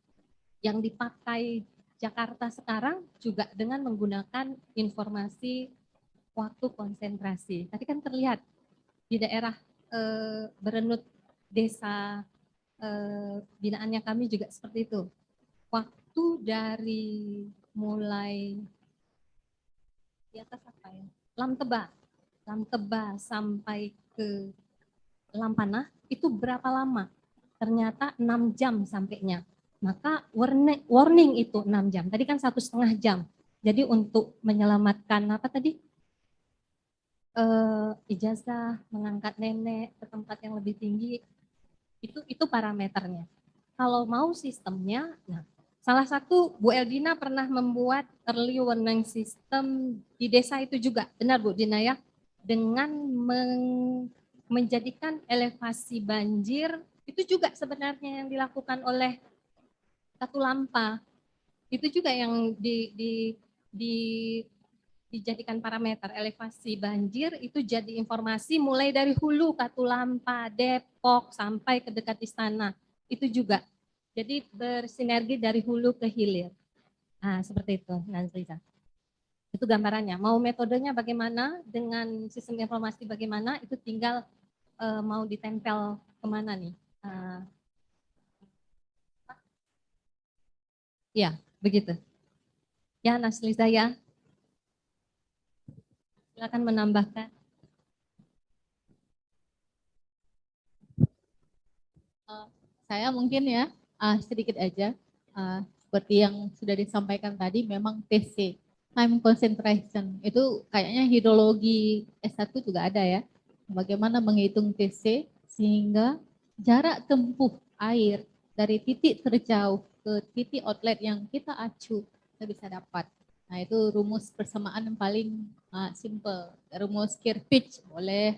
yang dipakai Jakarta sekarang juga dengan menggunakan informasi waktu konsentrasi. Tadi kan terlihat di daerah Berenut desa binaannya kami juga seperti itu. Waktu dari mulai di atas apa ya? Lamteba sampai ke Lampanah itu berapa lama? Ternyata 6 jam sampainya. Maka warning itu 6 jam. Tadi kan 1,5 jam. Jadi untuk menyelamatkan apa tadi? Ijazah, mengangkat nenek ke tempat yang lebih tinggi, itu parameternya. Kalau mau sistemnya, nah salah satu Bu Eldina pernah membuat early warning system di desa itu juga, benar Bu Dina ya, dengan menjadikan elevasi banjir, itu juga sebenarnya yang dilakukan oleh Katulampa. Itu juga yang dijadikan parameter elevasi banjir itu jadi informasi mulai dari hulu Katulampa, Depok sampai ke dekat istana. Itu juga. Jadi bersinergi dari hulu ke hilir. Nah, seperti itu, Nazliza. Itu gambarannya. Mau metodenya bagaimana, dengan sistem informasi bagaimana, itu tinggal mau ditempel kemana nih. Ya, begitu. Ya, Nazliza ya. Silakan menambahkan. Saya mungkin ya sedikit aja seperti yang sudah disampaikan tadi, memang TC time concentration itu kayaknya hidrologi S1 juga ada ya. Bagaimana menghitung TC sehingga jarak tempuh air dari titik terjauh ke titik outlet yang kita acu kita bisa dapat. Nah, itu rumus persamaan yang paling simple. Rumus Kirchhoff boleh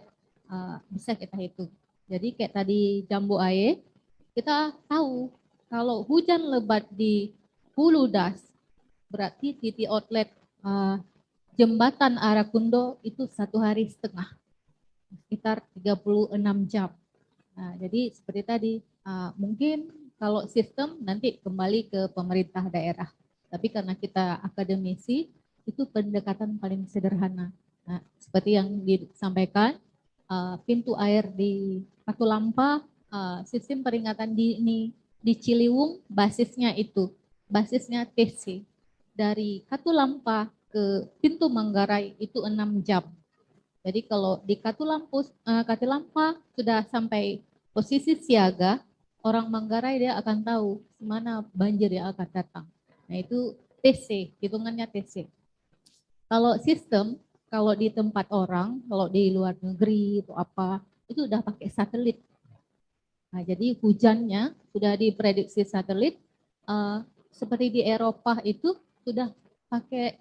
bisa kita hitung. Jadi kayak tadi jambu air, kita tahu kalau hujan lebat di hulu das, berarti titik outlet jembatan Arakundo itu 1 hari setengah, sekitar 36 jam. Nah, jadi seperti tadi, mungkin kalau sistem nanti kembali ke pemerintah daerah. Tapi karena kita akademisi, itu pendekatan paling sederhana. Nah, seperti yang disampaikan, pintu air di Katulampa, sistem peringatan dini di Ciliwung, basisnya TC. Dari Katulampa ke pintu Manggarai itu 6 jam. Jadi kalau di Katulampa sudah sampai posisi siaga, orang Manggarai dia akan tahu mana banjir yang akan datang. Nah, itu TC, hitungannya TC. Kalau sistem, kalau di tempat orang, kalau di luar negeri itu apa, itu udah pakai satelit. Nah, jadi hujannya sudah diprediksi satelit, seperti di Eropa itu sudah pakai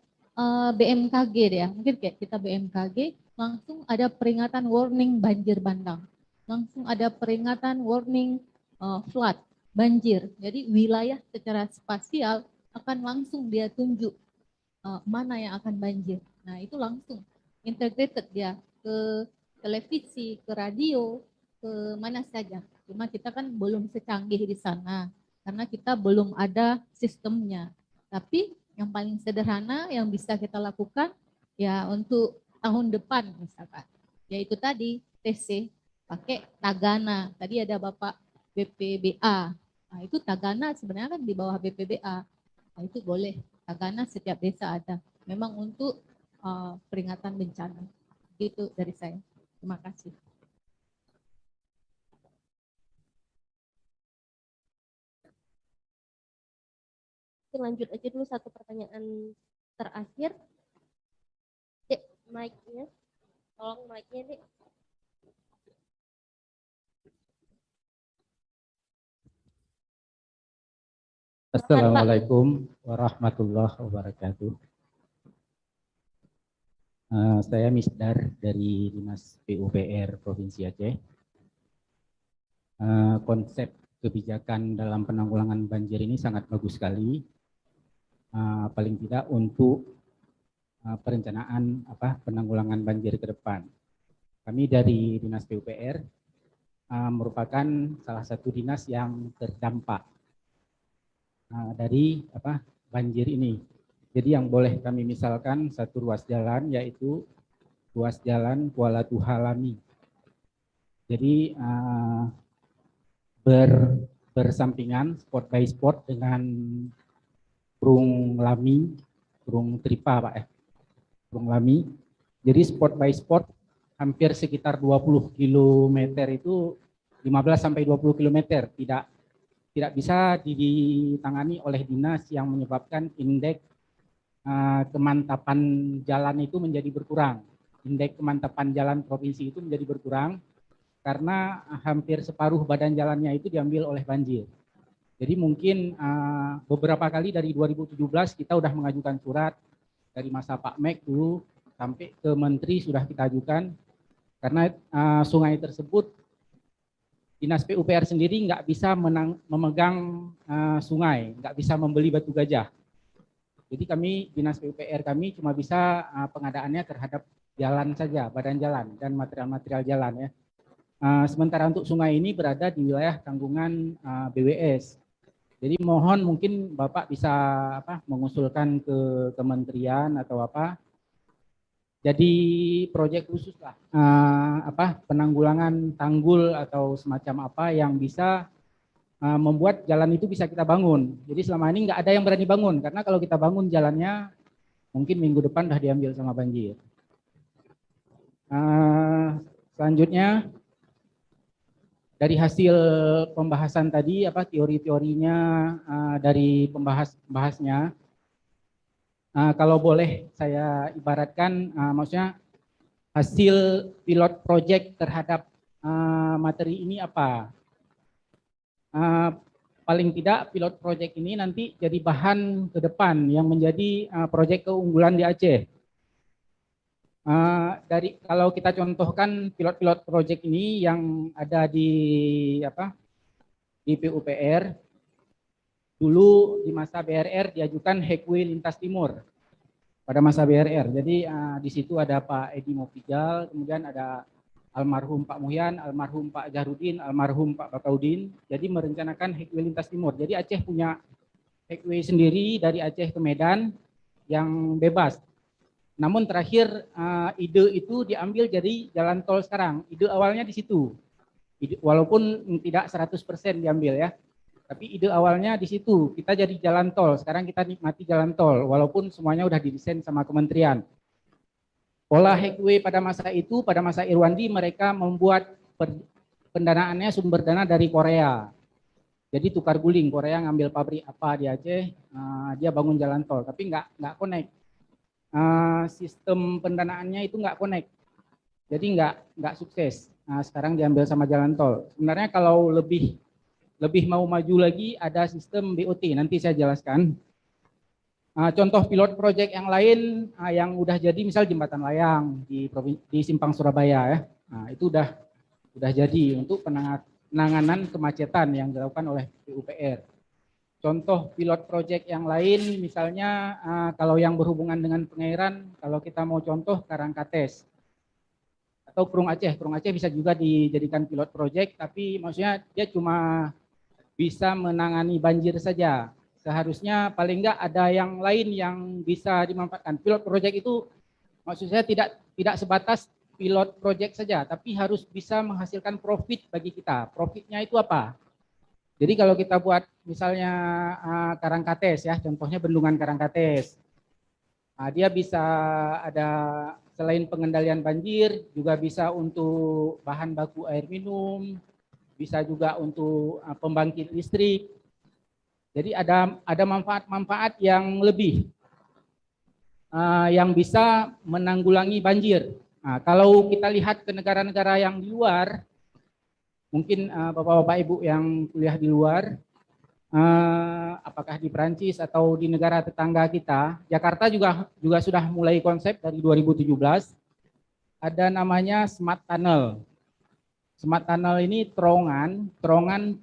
BMKG ya, mungkin kayak kita BMKG, langsung ada peringatan warning banjir bandang, langsung ada peringatan warning flood, banjir. Jadi wilayah secara spasial akan langsung dia tunjuk mana yang akan banjir. Nah, itu langsung integrated dia ke televisi, ke radio, ke mana saja. Cuma kita kan belum secanggih di sana karena kita belum ada sistemnya. Tapi yang paling sederhana yang bisa kita lakukan ya untuk tahun depan misalkan, yaitu tadi TC pakai Tagana. Tadi ada Bapak BPBA. Nah, itu Tagana sebenarnya kan di bawah BPBA. Nah, itu boleh. Tagana setiap desa ada. Memang untuk peringatan bencana. Gitu dari saya. Terima kasih. Lanjut aja dulu satu pertanyaan terakhir. Dek, mic-nya. Tolong mic-nya, Dek. Assalamualaikum warahmatullahi wabarakatuh. Saya Misdar dari Dinas PUPR Provinsi Aceh. Konsep kebijakan dalam penanggulangan banjir ini sangat bagus sekali. Paling tidak untuk perencanaan penanggulangan banjir ke depan. Kami dari Dinas PUPR merupakan salah satu dinas yang terdampak dari banjir ini. Jadi yang boleh kami misalkan satu ruas jalan yaitu ruas jalan Kuala Tuhalami. Jadi bersampingan spot by spot dengan Prung Lami, Prung Tripa Pak ya. Prung Lami. Jadi spot by spot hampir sekitar 20 km itu 15 sampai 20 km tidak bisa ditangani oleh dinas yang menyebabkan indeks kemantapan jalan itu menjadi berkurang. Indeks kemantapan jalan provinsi itu menjadi berkurang karena hampir separuh badan jalannya itu diambil oleh banjir. Jadi mungkin beberapa kali dari 2017 kita sudah mengajukan surat dari masa Pak Mek dulu sampai ke Menteri sudah kita ajukan karena sungai tersebut Dinas PUPR sendiri nggak bisa memegang sungai, nggak bisa membeli batu gajah. Jadi kami Dinas PUPR kami cuma bisa pengadaannya terhadap jalan saja, badan jalan dan material-material jalan ya. Sementara untuk sungai ini berada di wilayah tanggungan BWS. Jadi mohon mungkin Bapak bisa mengusulkan ke kementerian atau apa. Jadi proyek khusus lah, penanggulangan tanggul atau semacam apa yang bisa membuat jalan itu bisa kita bangun. Jadi selama ini nggak ada yang berani bangun karena kalau kita bangun jalannya mungkin minggu depan udah diambil sama banjir. Selanjutnya dari hasil pembahasan tadi teori-teorinya dari pembahasnya, kalau boleh saya ibaratkan maksudnya hasil pilot project terhadap materi ini apa? Paling tidak pilot project ini nanti jadi bahan ke depan yang menjadi project keunggulan di Aceh. Kalau kita contohkan pilot-pilot project ini yang ada di PUPR, dulu di masa BRR diajukan Highway Lintas Timur pada masa BRR. Jadi di situ ada Pak Edi Mofijal, kemudian ada almarhum Pak Muhyan, almarhum Pak Jahrudin, almarhum Pak Bakaudin. Jadi merencanakan Highway Lintas Timur. Jadi Aceh punya highway sendiri dari Aceh ke Medan yang bebas. Namun terakhir ide itu diambil jadi jalan tol sekarang. Ide awalnya di situ. Walaupun tidak 100% diambil ya. Tapi ide awalnya di situ. Kita jadi jalan tol. Sekarang kita nikmati jalan tol. Walaupun semuanya udah didesain sama kementerian. Pola highway pada masa itu, pada masa Irwandi, mereka membuat pendanaannya sumber dana dari Korea. Jadi tukar guling, Korea ngambil pabrik apa di Aceh, dia bangun jalan tol, tapi nggak connect. Sistem pendanaannya itu nggak connect, jadi nggak sukses. Sekarang diambil sama jalan tol. Sebenarnya kalau lebih mau maju lagi, ada sistem BOT, nanti saya jelaskan. Contoh pilot project yang lain yang udah jadi misal jembatan layang di Simpang Surabaya ya. Itu udah jadi untuk penanganan kemacetan yang dilakukan oleh PUPR. Contoh pilot project yang lain misalnya kalau yang berhubungan dengan pengairan, kalau kita mau contoh Karangkates atau Krung Aceh. Krung Aceh bisa juga dijadikan pilot project, tapi maksudnya dia cuma bisa menangani banjir saja. Seharusnya paling enggak ada yang lain yang bisa dimanfaatkan. Pilot project itu maksud saya tidak sebatas pilot project saja, tapi harus bisa menghasilkan profit bagi kita. Profitnya itu apa? Jadi kalau kita buat misalnya Karangkates ya, contohnya bendungan Karangkates. Dia bisa ada selain pengendalian banjir, juga bisa untuk bahan baku air minum, bisa juga untuk pembangkit listrik. Jadi ada manfaat-manfaat yang lebih yang bisa menanggulangi banjir. Kalau kita lihat ke negara-negara yang di luar, mungkin Bapak-Bapak Ibu yang kuliah di luar, apakah di Perancis atau di negara tetangga kita, Jakarta juga sudah mulai konsep dari 2017. Ada namanya Smart Tunnel. Smart Tunnel ini terowongan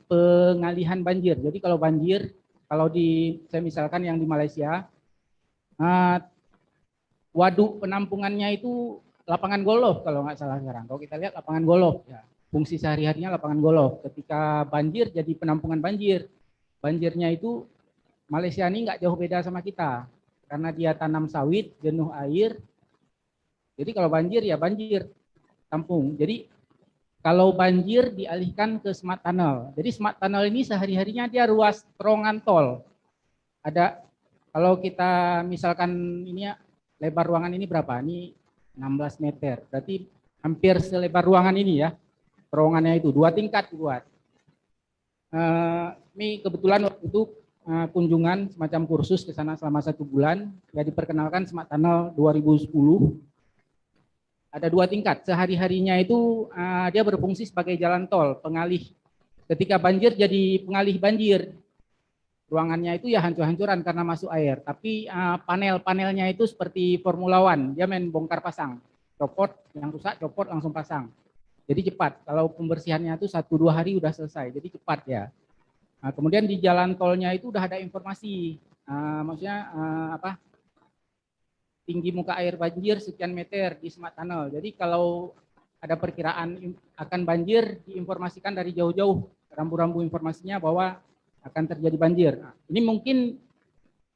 pengalihan banjir. Jadi kalau banjir, kalau saya misalkan yang di Malaysia, waduk penampungannya itu lapangan golf kalau nggak salah sekarang. Kalau kita lihat lapangan golf, ya, fungsi sehari-harinya lapangan golf. Ketika banjir jadi penampungan banjir. Banjirnya itu Malaysia ini nggak jauh beda sama kita karena dia tanam sawit, jenuh air. Jadi kalau banjir ya banjir tampung. Jadi kalau banjir dialihkan ke Smart Tunnel. Jadi Smart Tunnel ini sehari-harinya dia ruas terowongan tol. Ada, kalau kita misalkan ini ya, lebar ruangan ini berapa? Ini 16 meter. Berarti hampir selebar ruangan ini ya. Terowongannya itu 2 tingkat dibuat. Ini kebetulan waktu itu kunjungan semacam kursus ke sana selama 1 bulan. Ya diperkenalkan Smart Tunnel 2010. Ada 2 tingkat. Sehari-harinya itu dia berfungsi sebagai jalan tol, pengalih. Ketika banjir jadi pengalih banjir. Ruangannya itu ya hancur-hancuran karena masuk air. Tapi panel-panelnya itu seperti Formula One. Dia main bongkar pasang. Copot, yang rusak copot langsung pasang. Jadi cepat. Kalau pembersihannya itu 1-2 hari udah selesai. Jadi cepat ya. Kemudian di jalan tolnya itu udah ada informasi. maksudnya tinggi muka air banjir sekian meter di Smart Tunnel. Jadi kalau ada perkiraan akan banjir diinformasikan dari jauh-jauh, rambu-rambu informasinya bahwa akan terjadi banjir. Nah, ini mungkin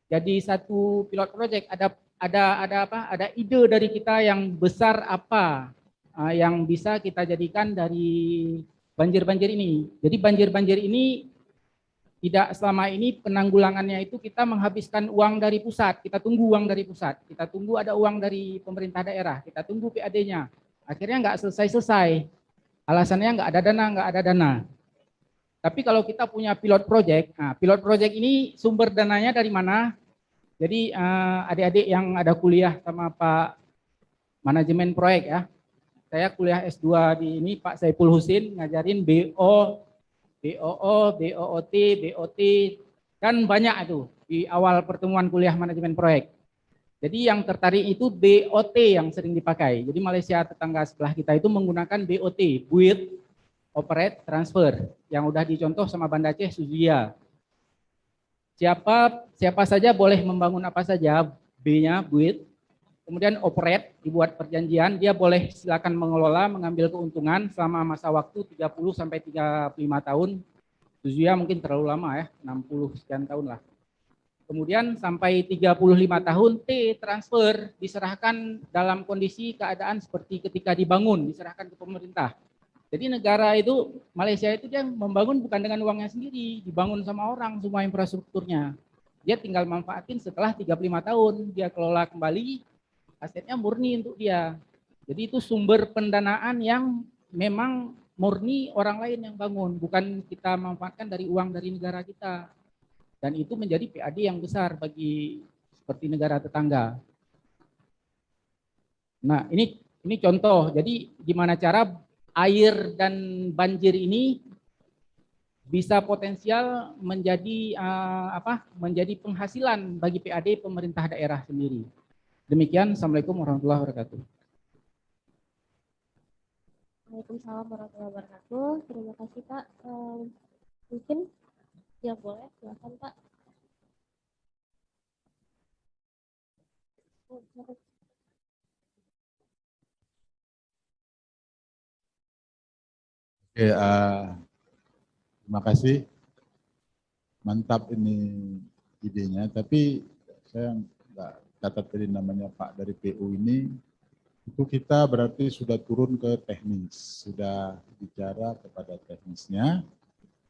jadi satu pilot project. Ada ide dari kita yang besar apa yang bisa kita jadikan dari banjir-banjir ini. Jadi banjir-banjir ini tidak selama ini penanggulangannya itu kita menghabiskan uang dari pusat, kita tunggu uang dari pusat, kita tunggu ada uang dari pemerintah daerah, kita tunggu PAD-nya. Akhirnya nggak selesai-selesai. Alasannya nggak ada dana. Tapi kalau kita punya pilot project, nah pilot project ini sumber dananya dari mana? Jadi adik-adik yang ada kuliah sama Pak manajemen proyek ya. Saya kuliah S2 di ini Pak Saiful Husin ngajarin BOO, BOOT, BOT, dan banyak itu di awal pertemuan kuliah manajemen proyek. Jadi yang tertarik itu BOT yang sering dipakai. Jadi Malaysia tetangga sebelah kita itu menggunakan BOT, Build, Operate, Transfer, yang udah dicontoh sama Banda Aceh, Suzuya. Siapa saja boleh membangun apa saja, B-nya, Build, kemudian Operate, dibuat perjanjian, dia boleh silakan mengelola, mengambil keuntungan selama masa waktu 30 sampai 35 tahun. Suzuya mungkin terlalu lama ya, 60 sekian tahun lah. Kemudian sampai 35 tahun T transfer diserahkan dalam kondisi keadaan seperti ketika dibangun, diserahkan ke pemerintah. Jadi negara itu, Malaysia itu dia membangun bukan dengan uangnya sendiri, dibangun sama orang semua infrastrukturnya. Dia tinggal manfaatin setelah 35 tahun, dia kelola kembali, asetnya murni untuk dia. Jadi itu sumber pendanaan yang memang murni orang lain yang bangun, bukan kita manfaatkan dari uang dari negara kita. Dan itu menjadi PAD yang besar bagi seperti negara tetangga. Nah, ini contoh. Jadi gimana cara air dan banjir ini bisa potensial menjadi menjadi penghasilan bagi PAD pemerintah daerah sendiri. Demikian, Assalamualaikum warahmatullahi wabarakatuh. Waalaikumsalam warahmatullahi wabarakatuh. Terima kasih Pak. Mungkin ya boleh, silakan Pak. Oke, terima kasih. Mantap ini idenya, tapi saya nggak catat tadi namanya Pak dari PU ini, itu kita berarti sudah turun ke teknis, sudah bicara kepada teknisnya.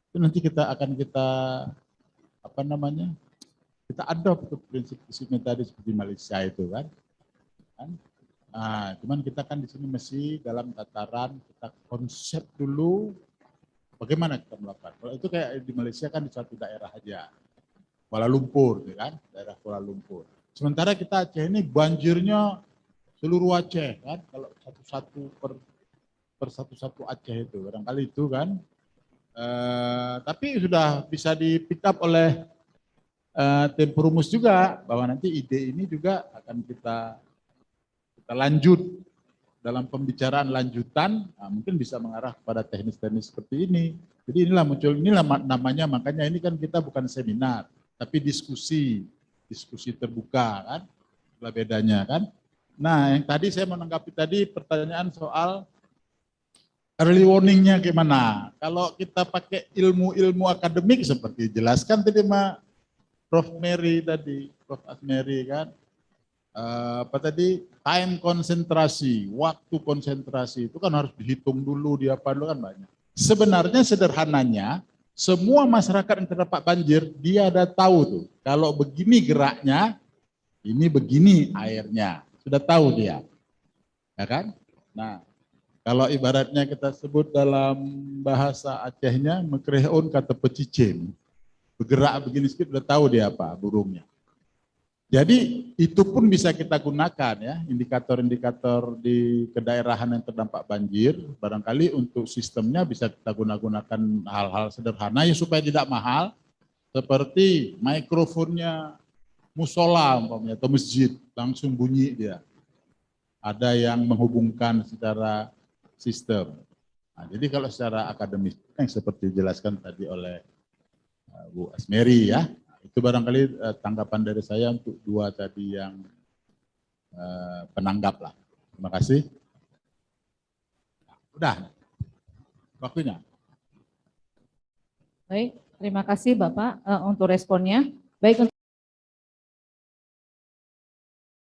Itu nanti kita kita adopt prinsip-prinsipnya tadi seperti Malaysia itu kan. Nah, cuman kita kan di sini masih dalam tataran kita konsep dulu bagaimana kita melakukan. Kalau itu kayak di Malaysia kan di satu daerah aja, Kuala Lumpur, kan, daerah Kuala Lumpur. Sementara kita Aceh ini banjirnya seluruh Aceh kan, kalau satu-satu per satu-satu Aceh itu, barangkali itu kan. Tapi sudah bisa di pick up oleh tim perumus juga bahwa nanti ide ini juga akan kita lanjut dalam pembicaraan lanjutan, mungkin bisa mengarah kepada teknis-teknis seperti ini. Jadi inilah namanya, makanya ini kan kita bukan seminar, tapi diskusi terbuka kan, itulah bedanya kan. Nah, yang tadi saya menanggapi tadi pertanyaan soal early warning-nya gimana? Kalau kita pakai ilmu-ilmu akademik seperti jelaskan tadi sama Prof. Mary tadi, Prof. Asmeri kan, time konsentrasi, waktu konsentrasi itu kan harus dihitung dulu, dulu kan banyak. Sebenarnya sederhananya, semua masyarakat yang terdampak banjir, dia ada tahu tuh, kalau begini geraknya, ini begini airnya, sudah tahu dia, ya kan? Nah, kalau ibaratnya kita sebut dalam bahasa Acehnya, mekreon kata pecicim. Bergerak begini sedikit udah tahu dia apa burungnya. Jadi itu pun bisa kita gunakan ya, indikator-indikator di kedaerahan yang terdampak banjir. Barangkali untuk sistemnya bisa kita gunakan hal-hal sederhana ya supaya tidak mahal. Seperti mikrofonnya musola umpamanya atau masjid, langsung bunyi dia. Ada yang menghubungkan secara sistem. Nah, jadi kalau secara akademis yang seperti dijelaskan tadi oleh Bu Asmeri ya, Itu barangkali tanggapan dari saya untuk dua tadi yang penanggap lah. Terima kasih. Udah, waktunya. Baik, terima kasih Bapak untuk responnya. Baik.